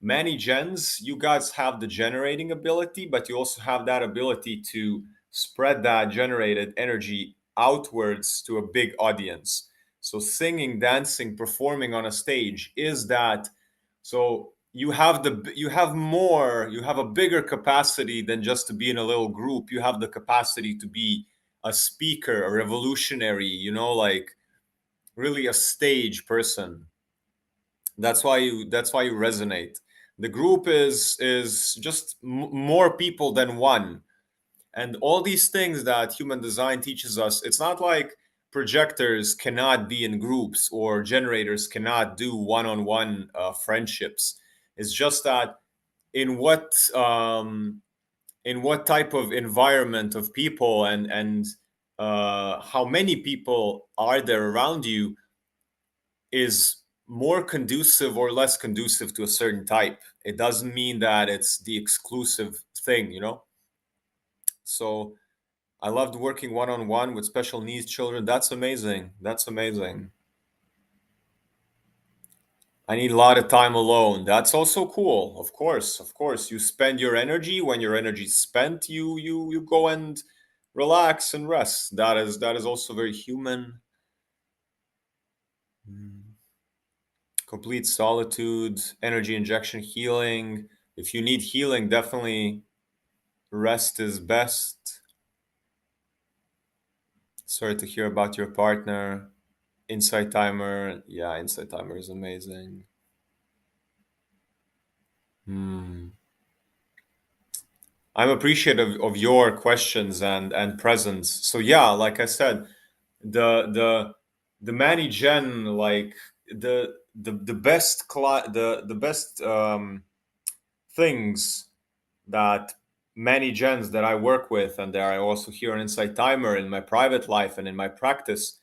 Many gens, you guys have the generating ability, but you also have that ability to spread that generated energy outwards to a big audience. So singing, dancing, performing on a stage is that. So you have a bigger capacity than just to be in a little group. You have the capacity to be a speaker, a revolutionary, like really a stage person. That's why you resonate. The group is just more people than one, and all these things that human design teaches us. It's not like projectors cannot be in groups or generators cannot do one-on-one friendships. It's just that in what type of environment of people and how many people are there around you is more conducive or less conducive to a certain type. It doesn't mean that it's the exclusive thing. So I loved working one-on-one with special needs children. That's amazing. That's amazing. I need a lot of time alone. That's also cool. Of course, of course. You spend your energy. When your energy is spent, you go and relax and rest. That is also very human. Complete solitude, energy injection, healing. If you need healing, definitely rest is best. Sorry to hear about your partner. Insight timer. Yeah, insight timer is amazing. I'm appreciative of your questions and presence. So yeah, like I said, the Manny Gen, like the best the best things that many gens that I work with and that I also hear on Insight Timer in my private life and in my practice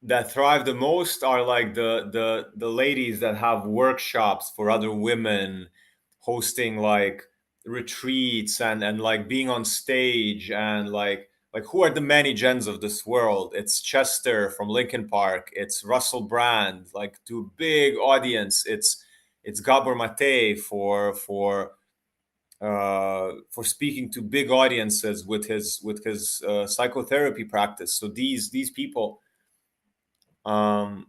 that thrive the most are like the ladies that have workshops for other women, hosting like retreats and like being on stage and like who are the many gens of this world? It's Chester from Linkin Park, it's Russell Brand, like to big audience. It's Gabor Mate for speaking to big audiences with his psychotherapy practice. So these people, um,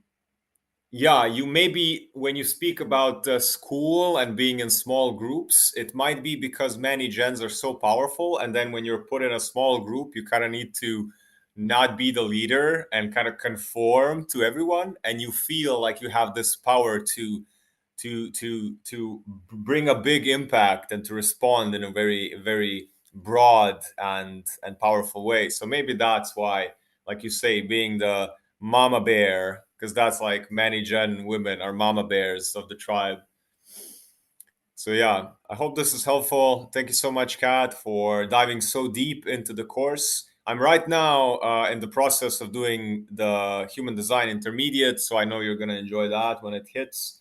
yeah, you maybe when you speak about school and being in small groups, it might be because many gens are so powerful, and then when you're put in a small group, you kind of need to not be the leader and kind of conform to everyone, and you feel like you have this power to bring a big impact and to respond in a very broad and powerful way. So maybe that's why, like you say, being the mama bear, because that's like many gen women are mama bears of the tribe. So yeah, I hope this is helpful. Thank you so much, Kat, for diving so deep into the course. I'm right now in the process of doing the human design intermediate, so I know you're going to enjoy that when it hits.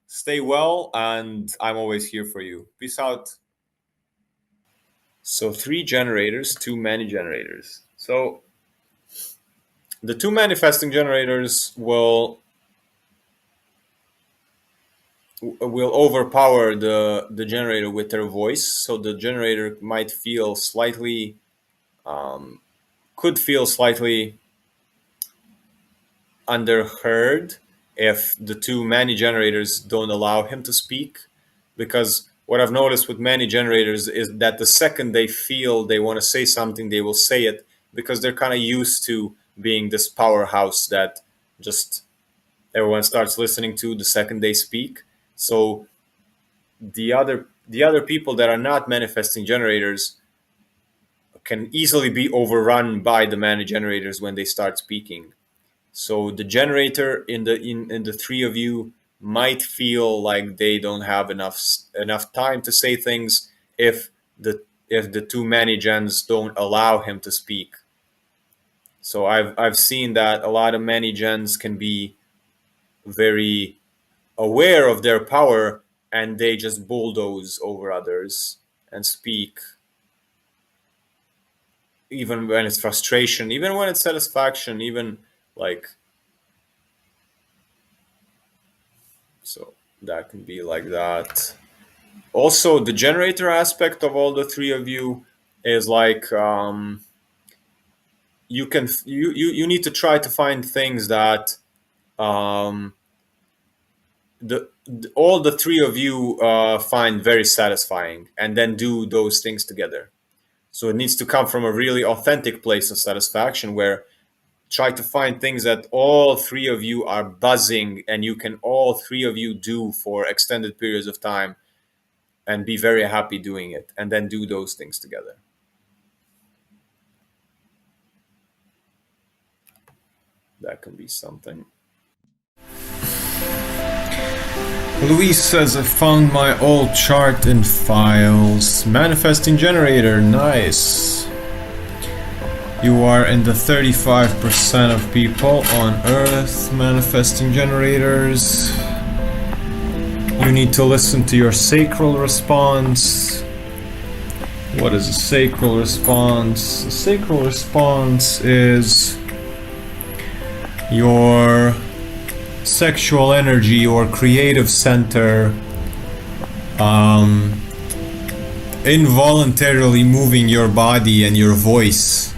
Stay well, and I'm always here for you. Peace out. So 3 generators, 2 many generators. So the 2 manifesting generators will overpower the generator with their voice. So the generator might feel slightly, could feel slightly underheard if the 2 many generators don't allow him to speak. Because what I've noticed with many generators is that the second they feel they want to say something, they will say it because they're kind of used to being this powerhouse that just everyone starts listening to the second they speak. So the other people that are not manifesting generators can easily be overrun by the many generators when they start speaking. So the generator in the 3 of you might feel like they don't have enough time to say things if the 2 many gens don't allow him to speak. So I've seen that a lot of many gens can be very aware of their power and they just bulldoze over others and speak, even when it's frustration, even when it's satisfaction, even like, so that can be like that. Also, the generator aspect of all the 3 of you is like, you need to try to find things that um, all the 3 of you find very satisfying, and then do those things together. So it needs to come from a really authentic place of satisfaction, where try to find things that all 3 of you are buzzing and you can all 3 of you do for extended periods of time and be very happy doing it, and then do those things together. That can be something. Luis says, I found my old chart in files. Manifesting generator, nice. You are in the 35% of people on Earth manifesting generators. You need to listen to your sacral response. What is a sacral response? A sacral response is your sexual energy or creative center involuntarily moving your body and your voice.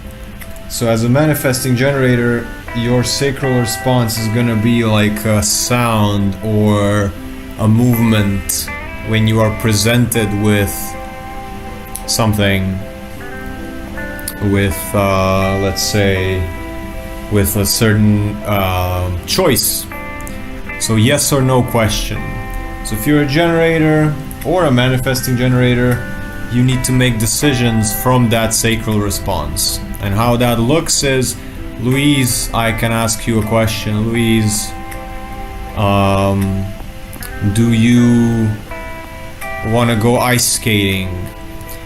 So as a manifesting generator, your sacral response is gonna be like a sound or a movement when you are presented with something, with let's say with a certain choice. So yes or no question. So if you're a generator or a manifesting generator, you need to make decisions from that sacral response. And how that looks is, Louise, I can ask you a question. Louise, do you want to go ice skating?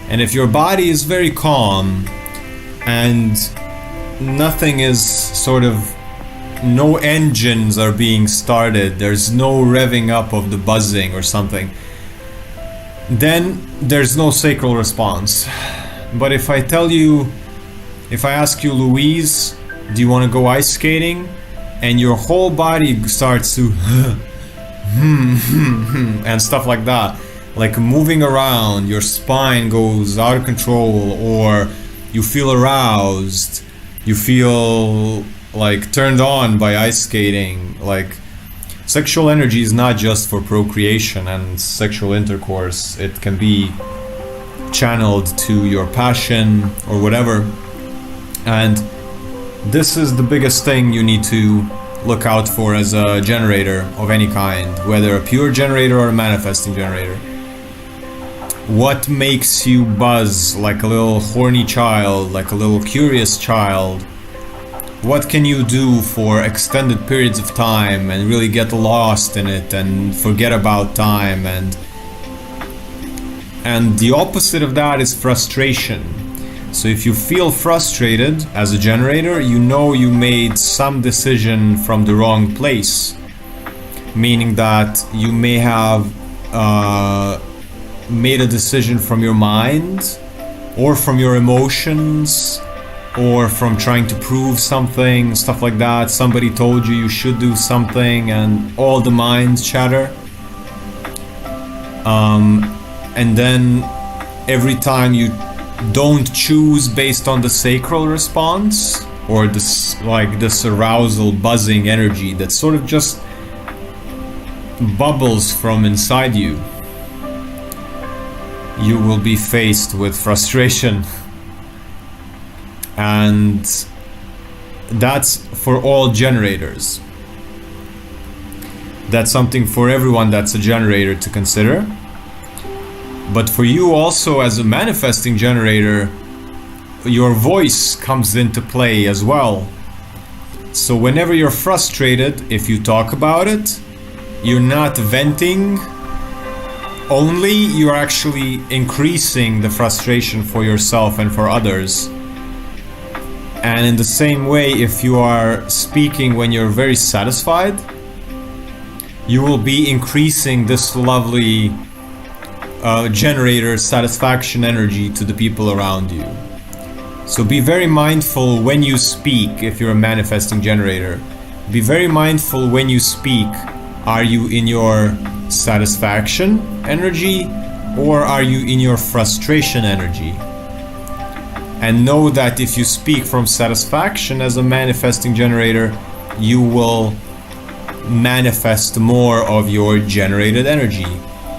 And if your body is very calm and nothing is sort of, no engines are being started, there's no revving up of the buzzing or something, then there's no sacral response. But if I tell you, if I ask you, Louise, do you want to go ice skating? And your whole body starts to and stuff like that, like moving around, your spine goes out of control, or you feel aroused, you feel like turned on by ice skating. Like, sexual energy is not just for procreation and sexual intercourse. It can be channeled to your passion or whatever. And this is the biggest thing you need to look out for as a generator of any kind, whether a pure generator or a manifesting generator. What makes you buzz like a little horny child, like a little curious child? What can you do for extended periods of time and really get lost in it and forget about time? And the opposite of that is frustration. So if you feel frustrated as a generator, you know you made some decision from the wrong place. Meaning that you may have made a decision from your mind, or from your emotions, or from trying to prove something, stuff like that. Somebody told you you should do something and all the minds chatter. And then every time you don't choose based on the sacral response, or this arousal, buzzing energy that sort of just bubbles from inside you, you will be faced with frustration. And that's for all generators. That's something for everyone that's a generator to consider. But for you also as a manifesting generator, your voice comes into play as well. So whenever you're frustrated, if you talk about it, you're not venting only, you're actually increasing the frustration for yourself and for others. And in the same way, if you are speaking when you're very satisfied, you will be increasing this lovely generator satisfaction energy to the people around you. So be very mindful when you speak. If you're a manifesting generator, be very mindful when you speak. Are you in your satisfaction energy, or are you in your frustration energy? And know that if you speak from satisfaction as a manifesting generator, you will manifest more of your generated energy.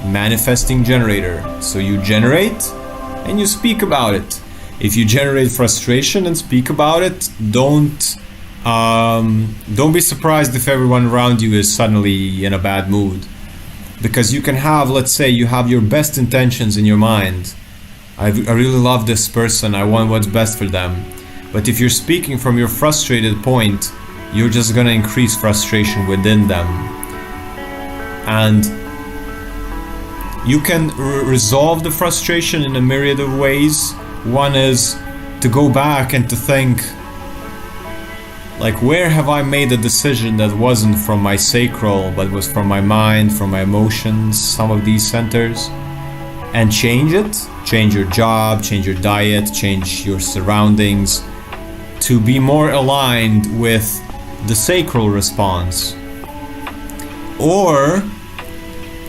Manifesting generator. So you generate and you speak about it. If you generate frustration and speak about it, don't be surprised if everyone around you is suddenly in a bad mood. Because you can have, let's say you have your best intentions in your mind. I really love this person, I want what's best for them. But if you're speaking from your frustrated point, you're just gonna increase frustration within them. And you can resolve the frustration in a myriad of ways. One is to go back and to think, like, where have I made a decision that wasn't from my sacral, but was from my mind, from my emotions, some of these centers, and change it. Change your job, change your diet, change your surroundings to be more aligned with the sacral response. or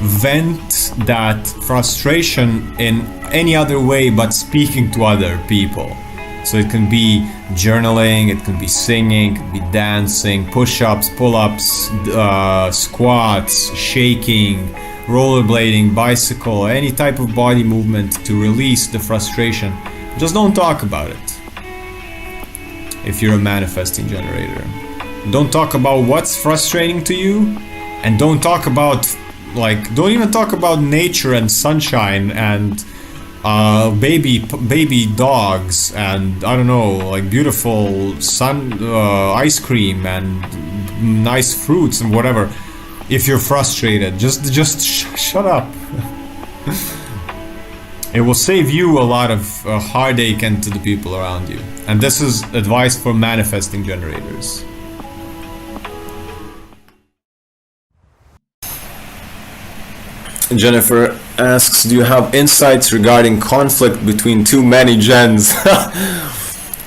vent that frustration in any other way but speaking to other people. So it can be journaling, it can be singing, it can be dancing, push-ups, pull-ups, squats, shaking, rollerblading, bicycle, any type of body movement to release the frustration. Just don't talk about it. If you're a manifesting generator, don't talk about what's frustrating to you, and don't talk about, like, don't even talk about nature and sunshine and baby dogs and, I don't know, like beautiful ice cream and nice fruits and whatever. If you're frustrated, just shut up. It will save you a lot of heartache and to the people around you. And this is advice for manifesting generators. Jennifer asks, do you have insights regarding conflict between too many gens?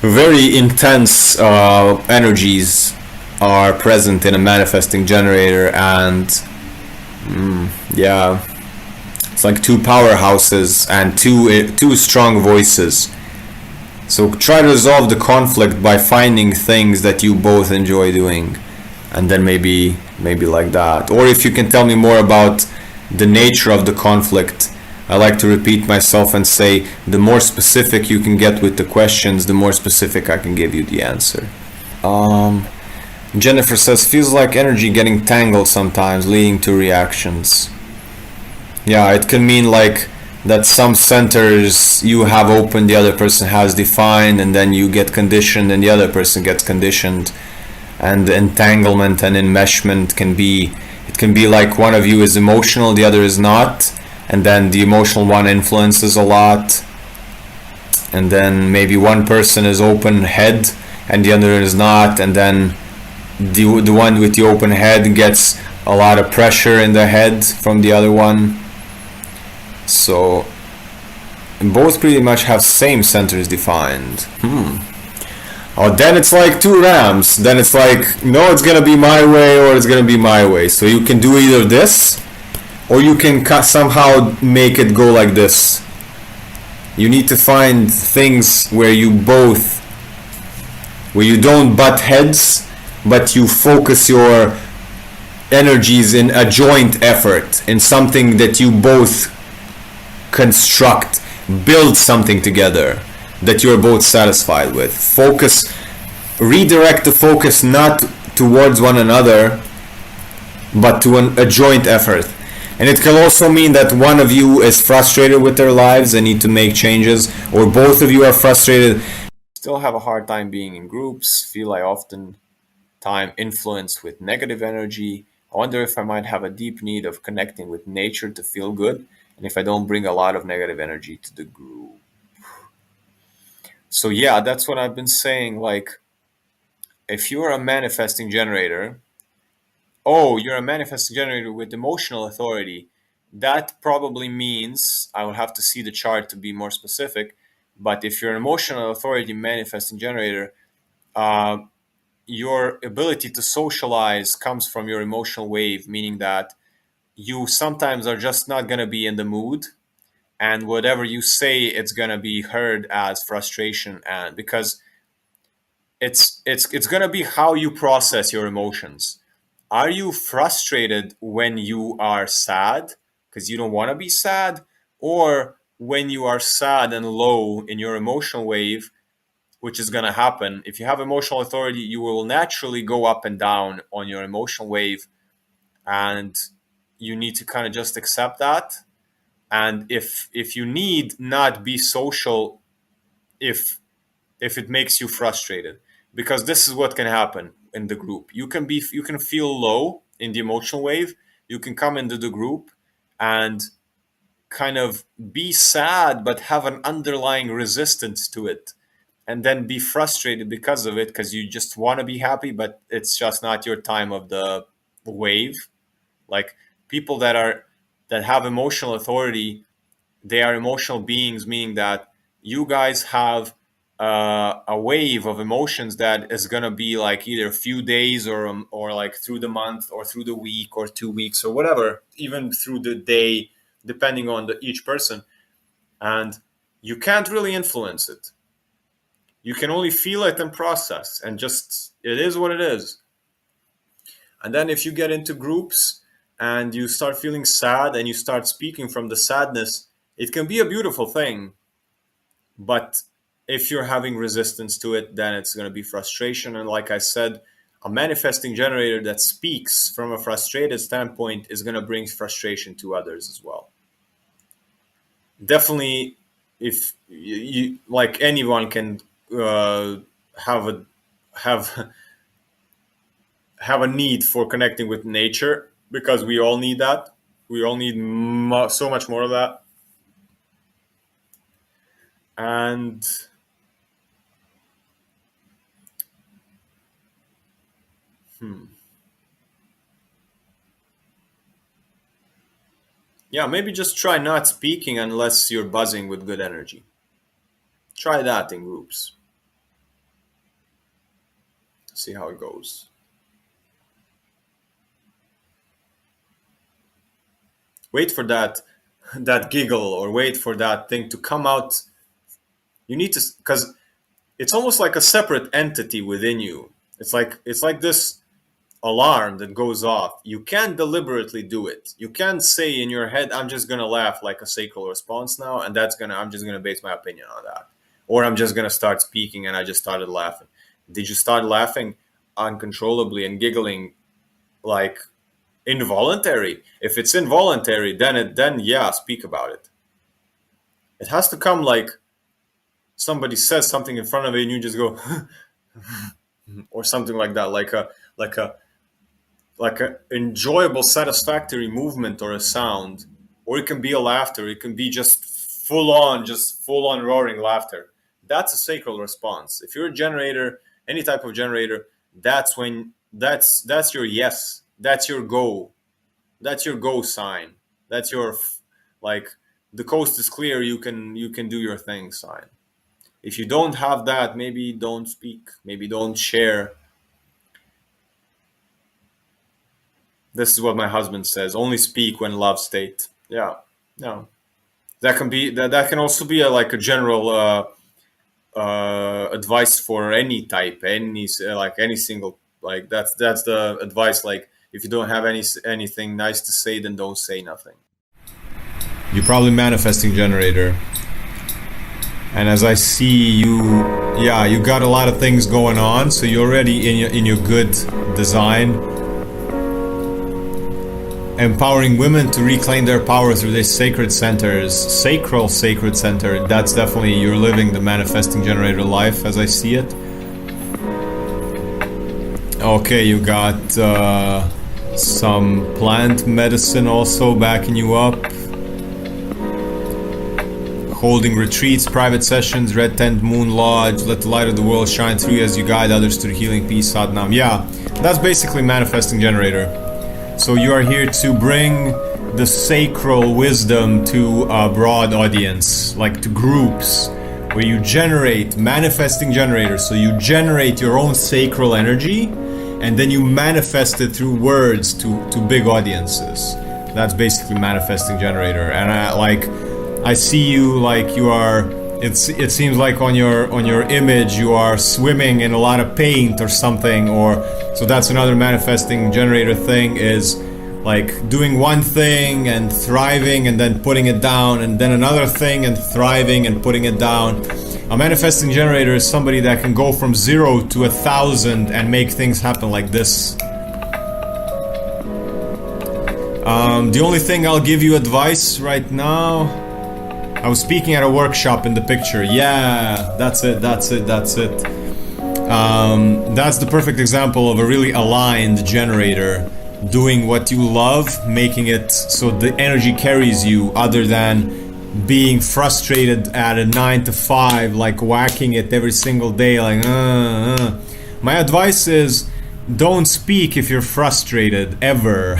Very intense energies are present in a manifesting generator, and yeah, it's like two powerhouses and two strong voices. So try to resolve the conflict by finding things that you both enjoy doing, and then maybe like that. Or if you can tell me more about the nature of the conflict, I like to repeat myself and say, the more specific you can get with the questions, the more specific I can give you the answer. Jennifer says, feels like energy getting tangled sometimes, leading to reactions. Yeah, it can mean like that some centers you have open, the other person has defined, and then you get conditioned and the other person gets conditioned. And the entanglement and enmeshment can be like one of you is emotional, the other is not, and then the emotional one influences a lot, and then maybe one person is open head and the other is not, and then the one with the open head gets a lot of pressure in the head from the other one. So both pretty much have same centers defined. Oh, then it's like two rams. Then it's like, no, it's gonna be my way or it's gonna be my way. So you can do either this, or you can somehow make it go like this. You need to find things where you don't butt heads, but you focus your energies in a joint effort, in something that you both construct, build something together that you're both satisfied with. Redirect the focus not towards one another, but to a joint effort. And it can also mean that one of you is frustrated with their lives and need to make changes, or both of you are frustrated, still have a hard time being in groups, feel I often time influenced with negative energy. I wonder if I might have a deep need of connecting with nature to feel good, and if I don't bring a lot of negative energy to the group. So yeah, that's what I've been saying. Like, if you're a manifesting generator, you're a manifesting generator with emotional authority, that probably means, I will have to see the chart to be more specific, but if you're an emotional authority manifesting generator, your ability to socialize comes from your emotional wave, meaning that you sometimes are just not going to be in the mood, and whatever you say, it's going to be heard as frustration, and because it's going to be how you process your emotions. Are you frustrated when you are sad because you don't want to be sad, or when you are sad and low in your emotional wave, which is going to happen if you have emotional authority? You will naturally go up and down on your emotional wave, and you need to kind of just accept that. And if you need, not be social if it makes you frustrated, because this is what can happen in the group. You can feel low in the emotional wave, you can come into the group and kind of be sad but have an underlying resistance to it, and then be frustrated because of it, because you just want to be happy but it's just not your time of the wave. Like, people that have emotional authority, they are emotional beings, meaning that you guys have a wave of emotions that is gonna be like either a few days or like through the month or through the week or 2 weeks or whatever, even through the day, depending on each person. And you can't really influence it. You can only feel it and process, and just it is what it is. And then if you get into groups and you start feeling sad and you start speaking from the sadness, it can be a beautiful thing. But if you're having resistance to it, then it's going to be frustration. And like I said, a manifesting generator that speaks from a frustrated standpoint is going to bring frustration to others as well. Definitely, if you like, anyone can have a need for connecting with nature, because we all need that. We all need so much more of that. And yeah, maybe just try not speaking unless you're buzzing with good energy. Try that in groups. See how it goes. Wait for that giggle, or wait for that thing to come out. You need to, because it's almost like a separate entity within you. It's like this alarm that goes off. You can't deliberately do it. You can't say in your head, I'm just gonna laugh like a sacral response now, and I'm just gonna base my opinion on that. Or I'm just gonna start speaking and I just started laughing. Did you start laughing uncontrollably and giggling like involuntary? If it's involuntary, then yeah, speak about it. It has to come like somebody says something in front of you and you just go or something like that, like a enjoyable, satisfactory movement or a sound. Or it can be a laughter. It can be just full on roaring laughter. That's a sacral response. If you're a generator, any type of generator, that's your yes. That's your go. That's your go sign. That's your like, the coast is clear. You can do your thing sign. If you don't have that, maybe don't speak. Maybe don't share. This is what my husband says: only speak when love state. Yeah, no, that can also be like a general advice for any type, any single, like that's the advice. Like, if you don't have anything nice to say, then don't say nothing. You're probably manifesting generator, and as I see you, yeah, you got a lot of things going on, so you're already in your good design. Empowering women to reclaim their power through their sacred centers, sacral sacred center. That's definitely, you're living the manifesting generator life as I see it. Okay, you got some plant medicine also backing you up. Holding retreats, private sessions, red tent, moon lodge, let the light of the world shine through you as you guide others to the healing peace, Satnam. Yeah, that's basically manifesting generator. So you are here to bring the sacral wisdom to a broad audience, like to groups, where you generate manifesting generators. So you generate your own sacral energy, and then you manifest it through words to big audiences. That's basically manifesting generator. And I see you like you are. It seems like on your image you are swimming in a lot of paint or something, or so that's another manifesting generator thing, is like doing one thing and thriving and then putting it down, and then another thing and thriving and putting it down. A manifesting generator is somebody that can go from 0 to 1,000 and make things happen like this. The only thing I'll give you advice right now, I was speaking at a workshop in the picture. Yeah, that's it. That's the perfect example of a really aligned generator doing what you love, making it so the energy carries you, other than being frustrated at a 9 to 5, like whacking it every single day, like My advice is, don't speak if you're frustrated, ever.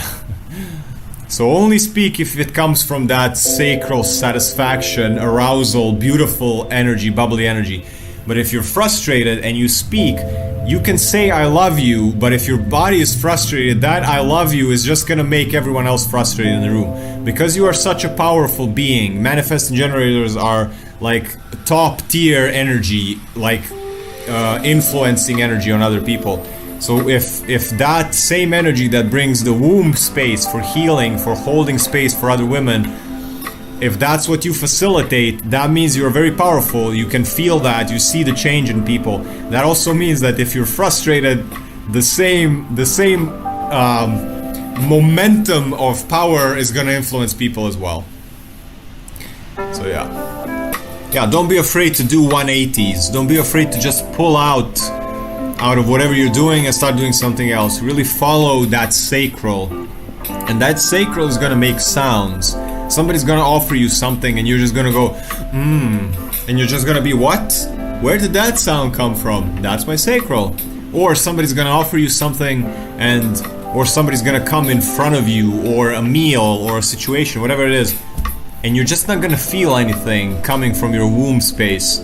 So only speak if it comes from that sacral satisfaction, arousal, beautiful energy, bubbly energy. But if you're frustrated and you speak, you can say I love you, but if your body is frustrated, that I love you is just gonna make everyone else frustrated in the room. Because you are such a powerful being, manifesting generators are like top tier energy, like influencing energy on other people. So if that same energy that brings the womb space for healing, for holding space for other women, if that's what you facilitate, that means you're very powerful. You can feel that, you see the change in people. That also means that if you're frustrated, the same momentum of power is gonna influence people as well. So yeah, don't be afraid to do 180s. Don't be afraid to just pull out of whatever you're doing and start doing something else. Really follow that sacral, and that sacral is gonna make sounds. Somebody's gonna offer you something and you're just gonna go, and you're just gonna be, what? Where did that sound come from? That's my sacral. Or somebody's gonna offer you something or somebody's gonna come in front of you, or a meal or a situation, whatever it is, and you're just not gonna feel anything coming from your womb space.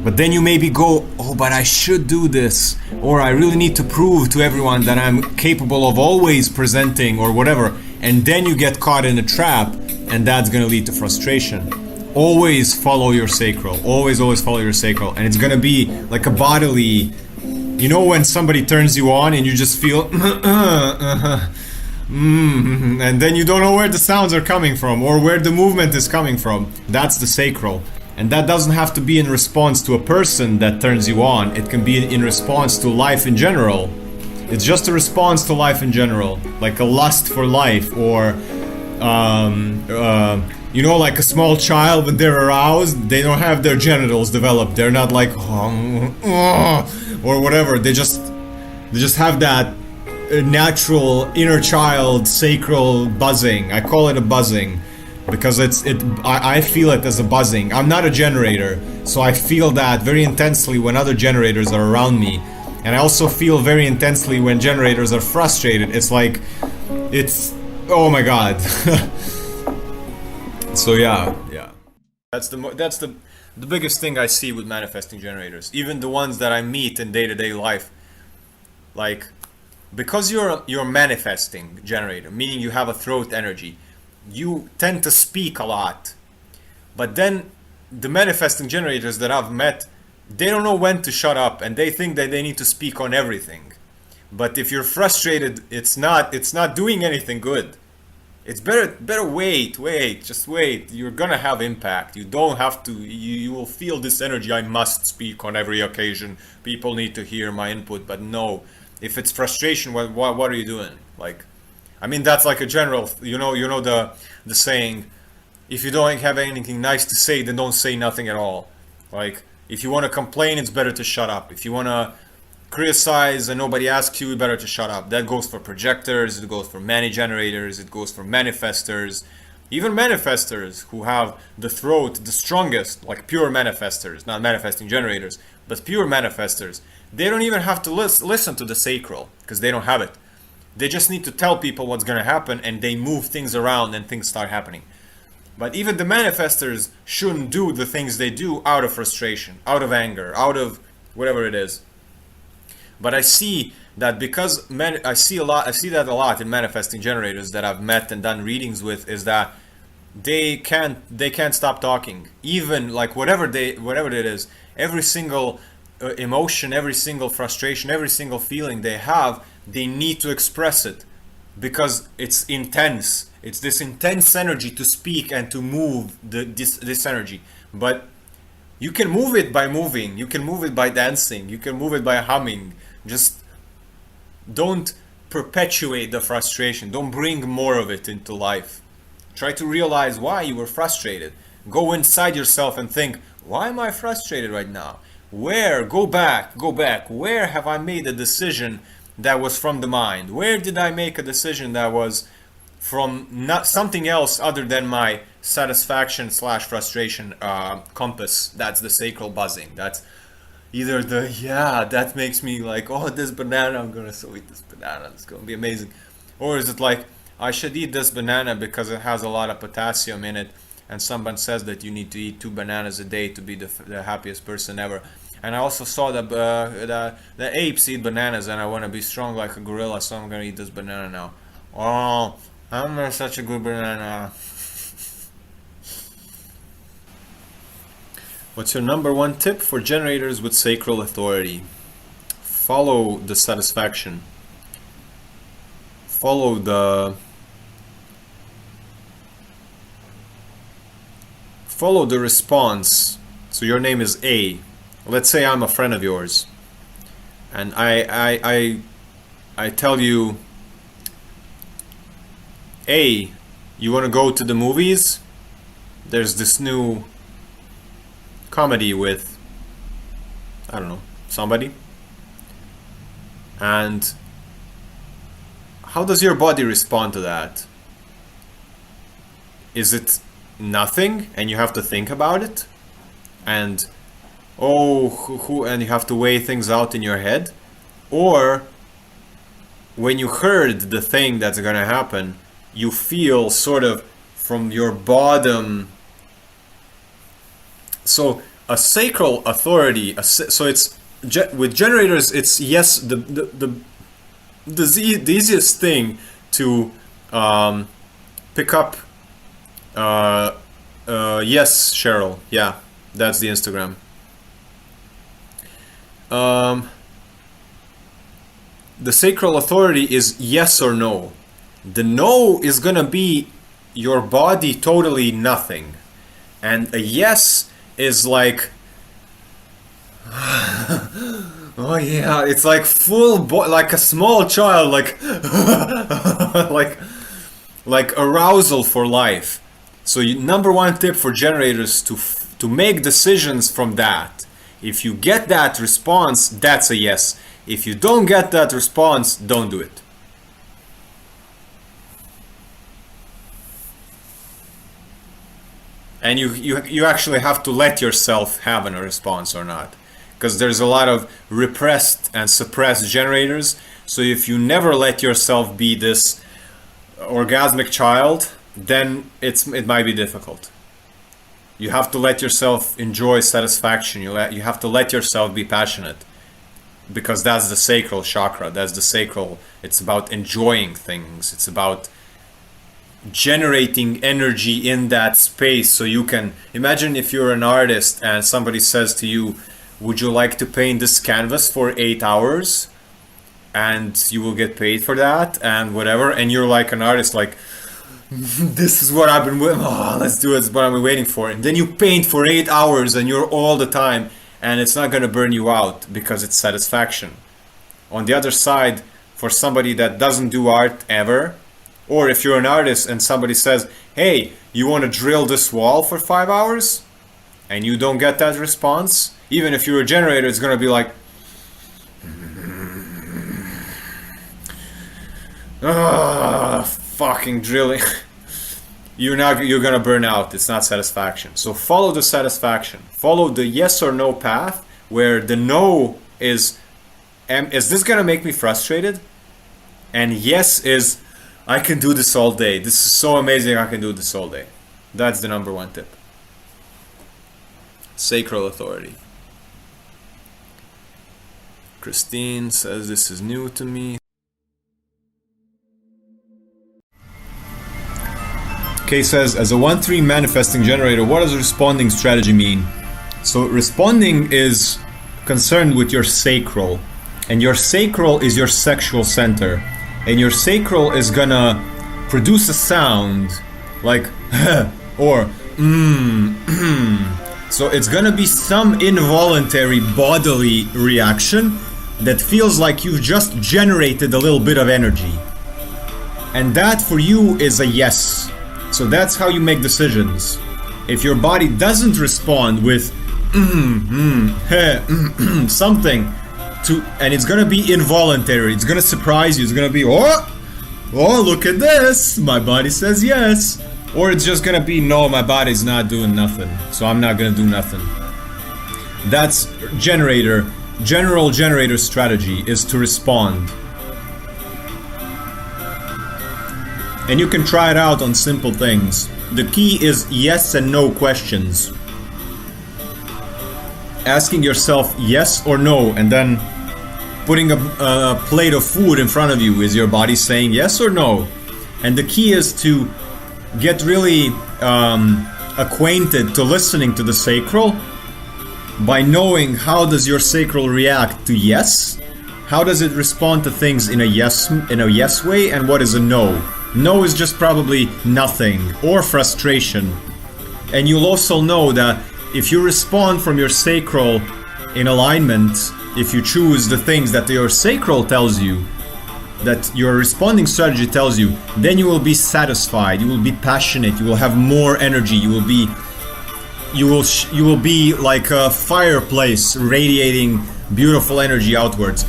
But then you maybe go, oh, but I should do this, or I really need to prove to everyone that I'm capable of always presenting, or whatever. And then you get caught in a trap, and that's gonna lead to frustration. Always follow your sacral. Always follow your sacral. And it's gonna be like a bodily, you know, when somebody turns you on and you just feel, and then you don't know where the sounds are coming from or where the movement is coming from. That's the sacral. And that doesn't have to be in response to a person that turns you on. It can be in response to life in general. It's just a response to life in general, like a lust for life, or you know, like a small child when they're aroused, they don't have their genitals developed. They're not like or whatever. They just have that natural inner child sacral buzzing. I call it a buzzing because I feel it as a buzzing. I'm not a generator, so I feel that very intensely when other generators are around me. And I also feel very intensely when generators are frustrated. It's like, oh my god. So yeah. That's the biggest thing I see with manifesting generators. Even the ones that I meet in day-to-day life. Like, because you're manifesting generator, meaning you have a throat energy, you tend to speak a lot. But then the manifesting generators that I've met, they don't know when to shut up, and they think that they need to speak on everything. But if you're frustrated, it's not doing anything good. It's better wait, just wait. You're gonna have impact. You don't have to, you will feel this energy, I must speak on every occasion. People need to hear my input, but no. If it's frustration, what are you doing? Like, I mean, that's like a general, you know the saying, if you don't have anything nice to say, then don't say nothing at all. Like, if you want to complain, it's better to shut up. If you want to criticize and nobody asks you, better to shut up. That goes for projectors, it goes for many generators, it goes for manifestors. Even manifestors who have the throat the strongest, like pure manifestors, not manifesting generators, but pure manifestors, they don't even have to listen to the sacral, because they don't have it. They just need to tell people what's going to happen, and they move things around and things start happening. But even the manifestors shouldn't do the things they do out of frustration, out of anger, out of whatever it is. But I see that because I see that a lot in manifesting generators that I've met and done readings with, is that they can't stop talking. Even like whatever it is, every single emotion, every single frustration, every single feeling they have, they need to express it because it's intense. It's this intense energy to speak and to move this energy. But you can move it by moving, you can move it by dancing, you can move it by humming. Just don't perpetuate the frustration. Don't bring more of it into life. Try to realize why you were frustrated. Go inside yourself and think, why am I frustrated right now? Go back. Where have I made a decision that was from the mind? Where did I make a decision that was from not something else other than my satisfaction / frustration compass? That's the sacral buzzing. That's either that makes me like, oh, this banana, I'm gonna so eat this banana, it's gonna be amazing. Or is it like, I should eat this banana because it has a lot of potassium in it, and someone says that you need to eat 2 bananas a day to be the happiest person ever. And I also saw the apes eat bananas, and I want to be strong like a gorilla, so I'm gonna eat this banana now. Oh, I'm such a good banana. What's your number one tip for generators with sacral authority? Follow the satisfaction. Follow the response. So your name is A. Let's say I'm a friend of yours, and I tell you, A, you want to go to the movies? There's this new comedy with, I don't know, somebody. And how does your body respond to that? Is it nothing and you have to think about it? And and you have to weigh things out in your head? Or when you heard the thing that's gonna happen, you feel sort of from your bottom. So a sacral authority, so it's with generators, it's yes, the easiest thing to pick up. Yes, Cheryl, yeah, that's the Instagram. The sacral authority is yes or no. The no is gonna be your body totally nothing, and a yes is like, oh yeah, it's like full like a small child, like like arousal for life. So number one tip for generators to make decisions from that. If you get that response, that's a yes. If you don't get that response, don't do it. And you actually have to let yourself have a response or not, because there's a lot of repressed and suppressed generators. So if you never let yourself be this orgasmic child, then it might be difficult. You have to let yourself enjoy satisfaction. You have to let yourself be passionate, because that's the sacral chakra. That's the sacral. It's about enjoying things. It's about generating energy in that space. So you can imagine, if you're an artist and somebody says to you, would you like to paint this canvas for 8 hours and you will get paid for that and whatever, and you're like an artist, like, this is what I've been waiting, oh, let's do it, it's what I've been waiting for, and then you paint for 8 hours and you're all the time, and it's not going to burn you out because it's satisfaction. On the other side, for somebody that doesn't do art ever, or if you're an artist and somebody says, hey, you want to drill this wall for 5 hours? And you don't get that response, even if you're a generator, it's going to be like, fucking drilling. You're going to burn out. It's not satisfaction. So follow the satisfaction. Follow the yes or no path, where the no is this going to make me frustrated? And yes is, I can do this all day. This is so amazing, I can do this all day. That's the number one tip. Sacral authority. Christine says this is new to me. Kay says, as a 1-3 manifesting generator, what does a responding strategy mean? So responding is concerned with your sacral. And your sacral is your sexual center. And your sacral is gonna produce a sound like or so it's gonna be some involuntary bodily reaction that feels like you've just generated a little bit of energy, and that for you is a yes. So that's how you make decisions. If your body doesn't respond with something and it's gonna be involuntary, it's gonna surprise you, it's gonna be, oh look at this, my body says yes. Or it's just gonna be, no, my body's not doing nothing, so I'm not gonna do nothing. That's general generator strategy, is to respond. And you can try it out on simple things. The key is yes and no questions. asking yourself yes or no, and then putting a plate of food in front of you. Is your body saying yes or no? And the key is to get really acquainted to listening to the sacral by knowing how does your sacral react to yes, how does it respond to things in a yes way, and what is a no. No is just probably nothing or frustration. And you'll also know that if you respond from your sacral in alignment, if you choose the things that your sacral tells you, that your responding strategy tells you, then you will be satisfied, you will be passionate, you will have more energy, you will be like a fireplace radiating beautiful energy outwards.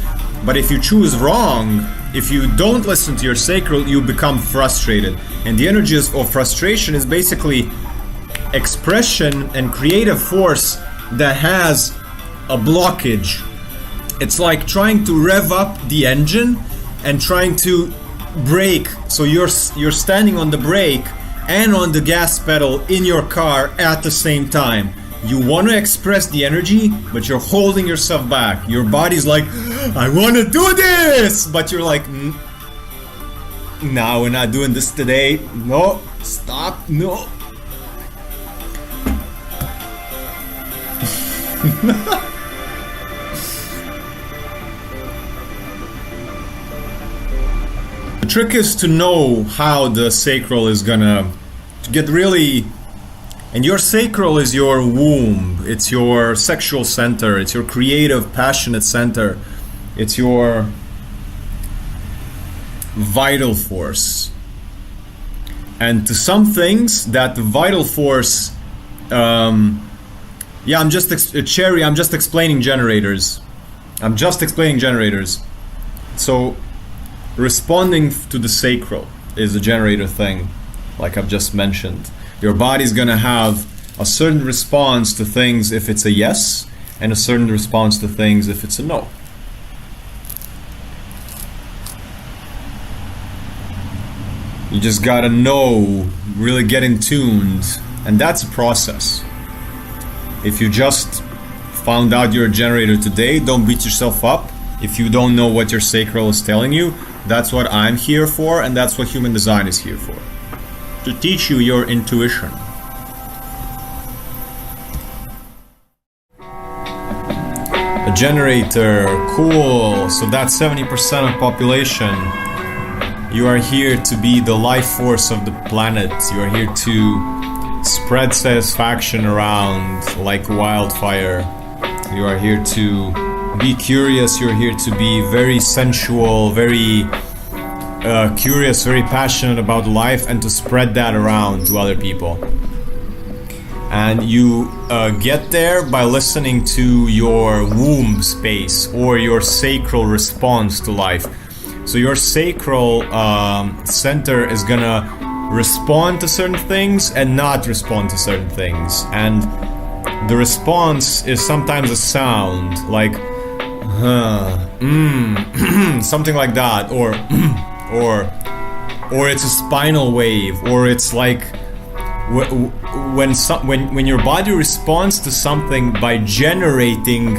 But if you choose wrong, if you don't listen to your sacral, you become frustrated. And the energy of frustration is basically expression and creative force that has a blockage. It's like trying to rev up the engine and trying to brake. So you're standing on the brake and on the gas pedal in your car at the same time. You want to express the energy, but you're holding yourself back. Your body's like, I want to do this, but you're like, no, we're not doing this today. No, stop, no. The trick is to know how the sacral is gonna get really. And your sacral is your womb, it's your sexual center, it's your creative, passionate center, it's your vital force. And to some things, that vital force, I'm just explaining generators. So, responding to the sacral is a generator thing, like I've just mentioned. Your body's gonna have a certain response to things if it's a yes, and a certain response to things if it's a no. You just gotta know, really get in tuned, and that's a process. If you just found out you're a generator today, don't beat yourself up. If you don't know what your sacral is telling you, that's what I'm here for, and that's what human design is here for. To teach you your intuition. A generator, cool. So that's 70% of population. You are here to be the life force of the planet. You are here to spread satisfaction around like wildfire. You are here to be curious. You're here to be very sensual, very curious, very passionate about life, and to spread that around to other people. And you get there by listening to your womb space or your sacral response to life. So your sacral center is gonna respond to certain things and not respond to certain things. And the response is sometimes a sound like something like that, or it's a spinal wave, or it's like when your body responds to something by generating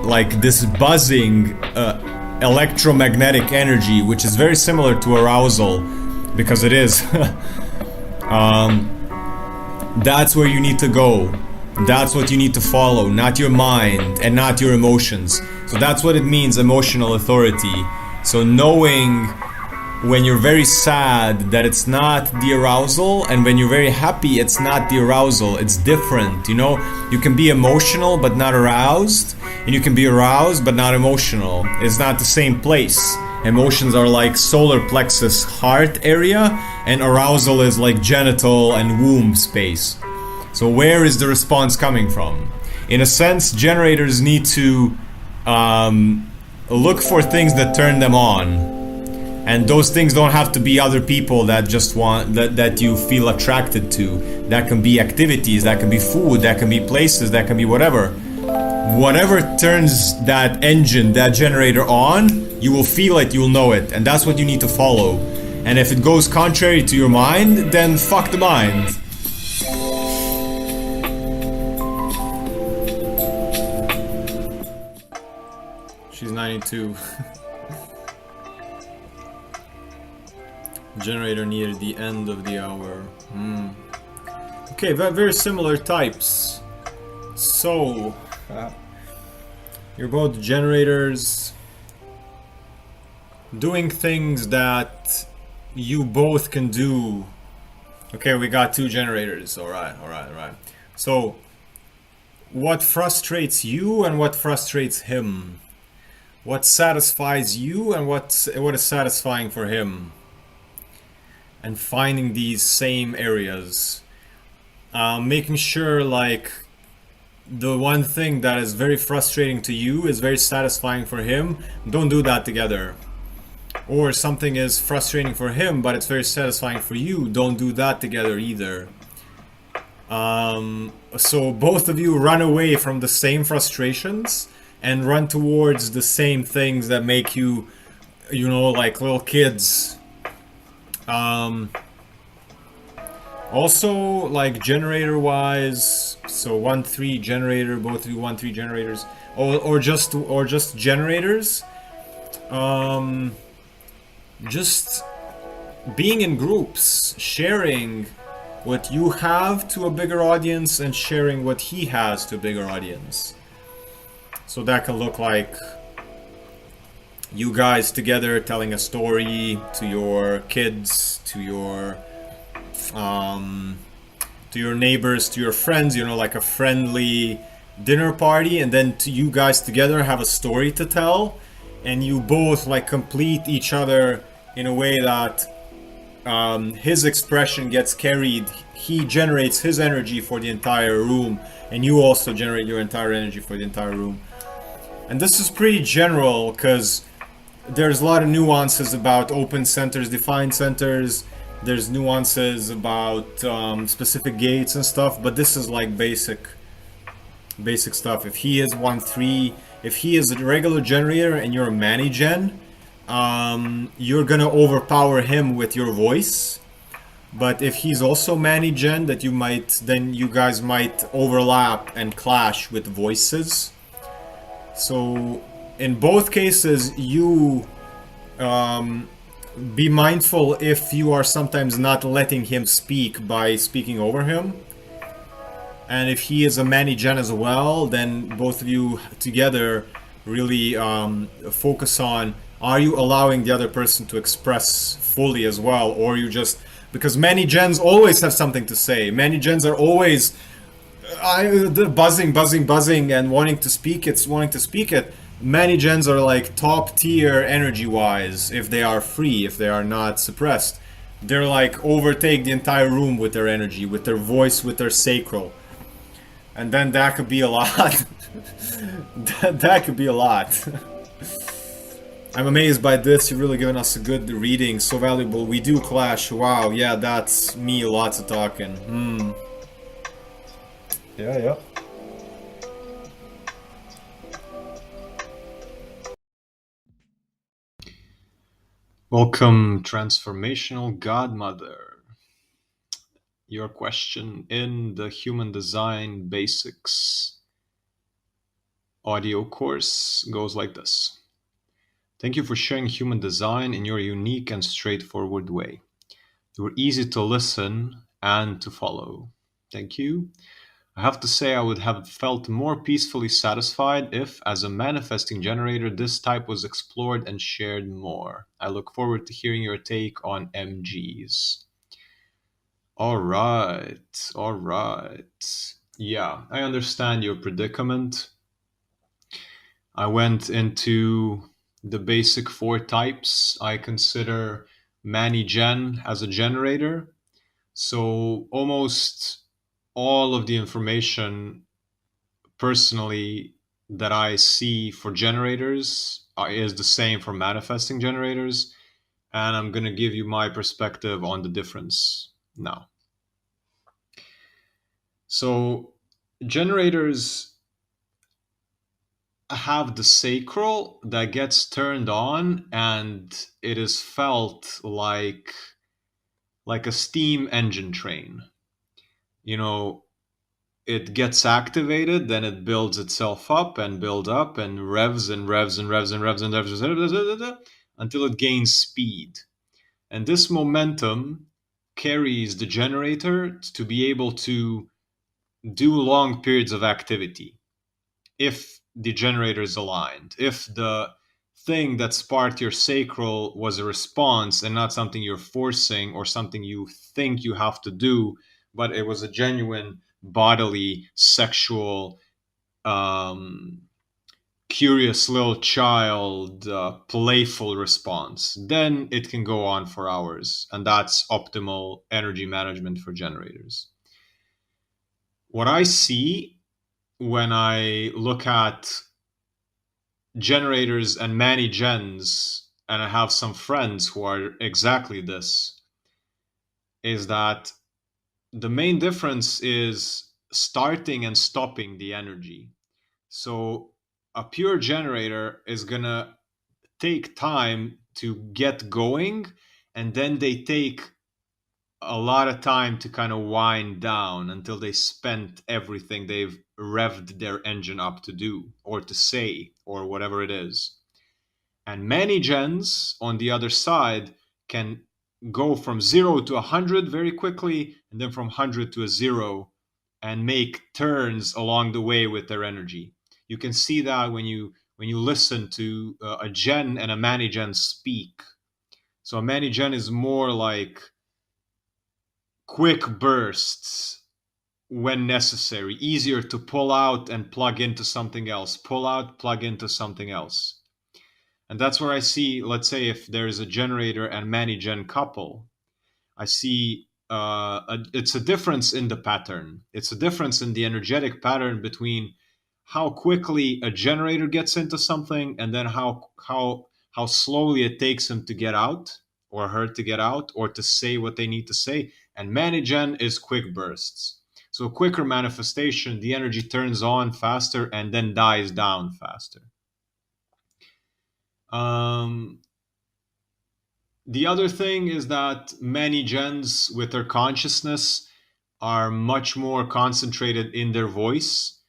like this buzzing electromagnetic energy, which is very similar to arousal, because it is. That's where you need to go. That's what you need to follow, not your mind and not your emotions. So that's what it means, emotional authority. So knowing when you're very sad that it's not the arousal, and when you're very happy it's not the arousal, it's different, you know? You can be emotional but not aroused, and you can be aroused but not emotional. It's not the same place. Emotions are like solar plexus heart area, and arousal is like genital and womb space. So where is the response coming from? In a sense, generators need to look for things that turn them on. And those things don't have to be other people that just want, that you feel attracted to. That can be activities, that can be food, that can be places, that can be whatever. Whatever turns that engine, that generator on, you will feel it, you'll know it. And that's what you need to follow. And if it goes contrary to your mind, then fuck the mind. 92. Generator near the end of the hour. Okay, very similar types. So, you're both generators doing things that you both can do. Okay, we got two generators. All right. So, what frustrates you and what frustrates him? What satisfies you and what is satisfying for him? And finding these same areas. Making sure, like, the one thing that is very frustrating to you is very satisfying for him. Don't do that together. Or something is frustrating for him, but it's very satisfying for you. Don't do that together either. So both of you run away from the same frustrations and run towards the same things that make you, like little kids. Also, like generator wise, so 1-3 generator, both of you 1-3 generators, or just generators. Just being in groups, sharing what you have to a bigger audience and sharing what he has to a bigger audience. So that can look like you guys together telling a story to your kids, to your neighbors, to your friends, like a friendly dinner party, and then you guys together have a story to tell, and you both like complete each other in a way that his expression gets carried. He generates his energy for the entire room, and you also generate your entire energy for the entire room. And this is pretty general because there's a lot of nuances about open centers, defined centers. There's nuances about specific gates and stuff, but this is like basic stuff. If he is 1-3, if he is a regular generator and you're a Mani Gen, you're gonna overpower him with your voice. But if he's also Mani Gen, then you guys might overlap and clash with voices. So in both cases, you be mindful if you are sometimes not letting him speak by speaking over him. And if he is a Mani Gen as well, then both of you together really focus on, are you allowing the other person to express fully as well, or you just, because Mani Gens always have something to say. Mani Gens are always buzzing and wanting to speak it. Mani Gens are like top tier energy wise if they are free, if they are not suppressed. They're like overtake the entire room with their energy, with their voice, with their sacral. And then that could be a lot. that could be a lot. I'm amazed by this. You've really given us a good reading. So valuable. We do clash. Wow. Yeah, that's me. Lots of talking. Yeah. Welcome, Transformational Godmother. Your question in the Human Design Basics audio course goes like this. Thank you for sharing human design in your unique and straightforward way. You were easy to listen and to follow. Thank you. I have to say I would have felt more peacefully satisfied if, as a manifesting generator, this type was explored and shared more. I look forward to hearing your take on MGs. All right. Yeah, I understand your predicament. I went into the basic 4 types. I consider Mani Gen as a generator. So almost all of the information personally that I see for generators is the same for manifesting generators. And I'm going to give you my perspective on the difference now. So generators have the sacral that gets turned on, and it is felt like a steam engine train. it gets activated, then it builds itself up and build up and revs and revs and revs and revs and revs until it gains speed. And this momentum carries the generator to be able to do long periods of activity if the generator is aligned. If the thing that sparked your sacral was a response and not something you're forcing or something you think you have to do, but it was a genuine bodily, sexual, um, curious little child, playful response, then it can go on for hours. And that's optimal energy management for generators. What I see when I look at generators and many gens, and I have some friends who are exactly this, is that the main difference is starting and stopping the energy. So a pure generator is going to take time to get going, and then they take a lot of time to kind of wind down until they spent everything they've revved their engine up to do or to say or whatever it is. And many gens on the other side can go from 0 to 100 very quickly, and then from 100 to a 0, and make turns along the way with their energy. You can see that when you listen to a gen and a mani gen speak. So a mani gen is more like quick bursts when necessary, easier to pull out and plug into something else, pull out, plug into something else. And that's where I see, let's say, if there's a generator and mani gen couple, I see it's a difference in the pattern. It's a difference in the energetic pattern between how quickly a generator gets into something and then how slowly it takes him to get out or her to get out or to say what they need to say. And mani gen is quick bursts. So quicker manifestation, the energy turns on faster and then dies down faster. Um, the other thing is that many gens with their consciousness are much more concentrated in their voice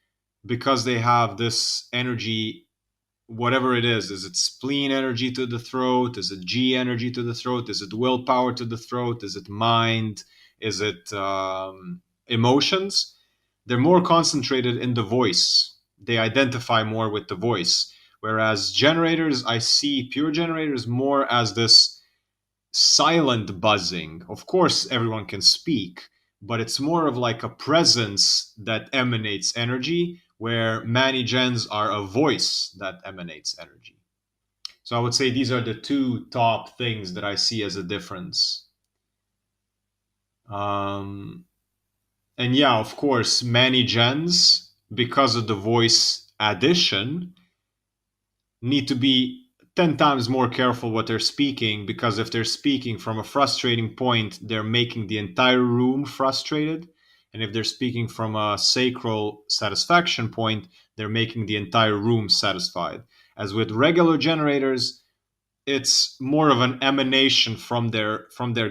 because they have this energy, whatever it is it spleen energy to the throat, is it G energy to the throat, is it willpower to the throat, is it mind, is it emotions? They're more concentrated in the voice. They identify more with the voice. Whereas generators, I see pure generators more as this silent buzzing. Of course, everyone can speak, but it's more of like a presence that emanates energy, where many gens are a voice that emanates energy. So I would say these are the two top things that I see as a difference. Um, and yeah, of course, many gens, because of the voice addition, need to be 10 times more careful what they're speaking, because if they're speaking from a frustrating point, they're making the entire room frustrated. And if they're speaking from a sacral satisfaction point, they're making the entire room satisfied. As with regular generators, it's more of an emanation from their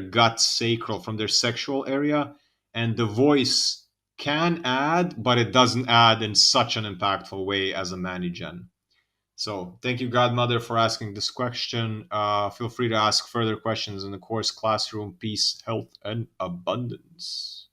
gut sacral, from their sexual area, and the voice can add, but it doesn't add in such an impactful way as a mani gen. So thank you, Godmother, for asking this question. Feel free to ask further questions in the course Classroom, Peace, Health, and Abundance.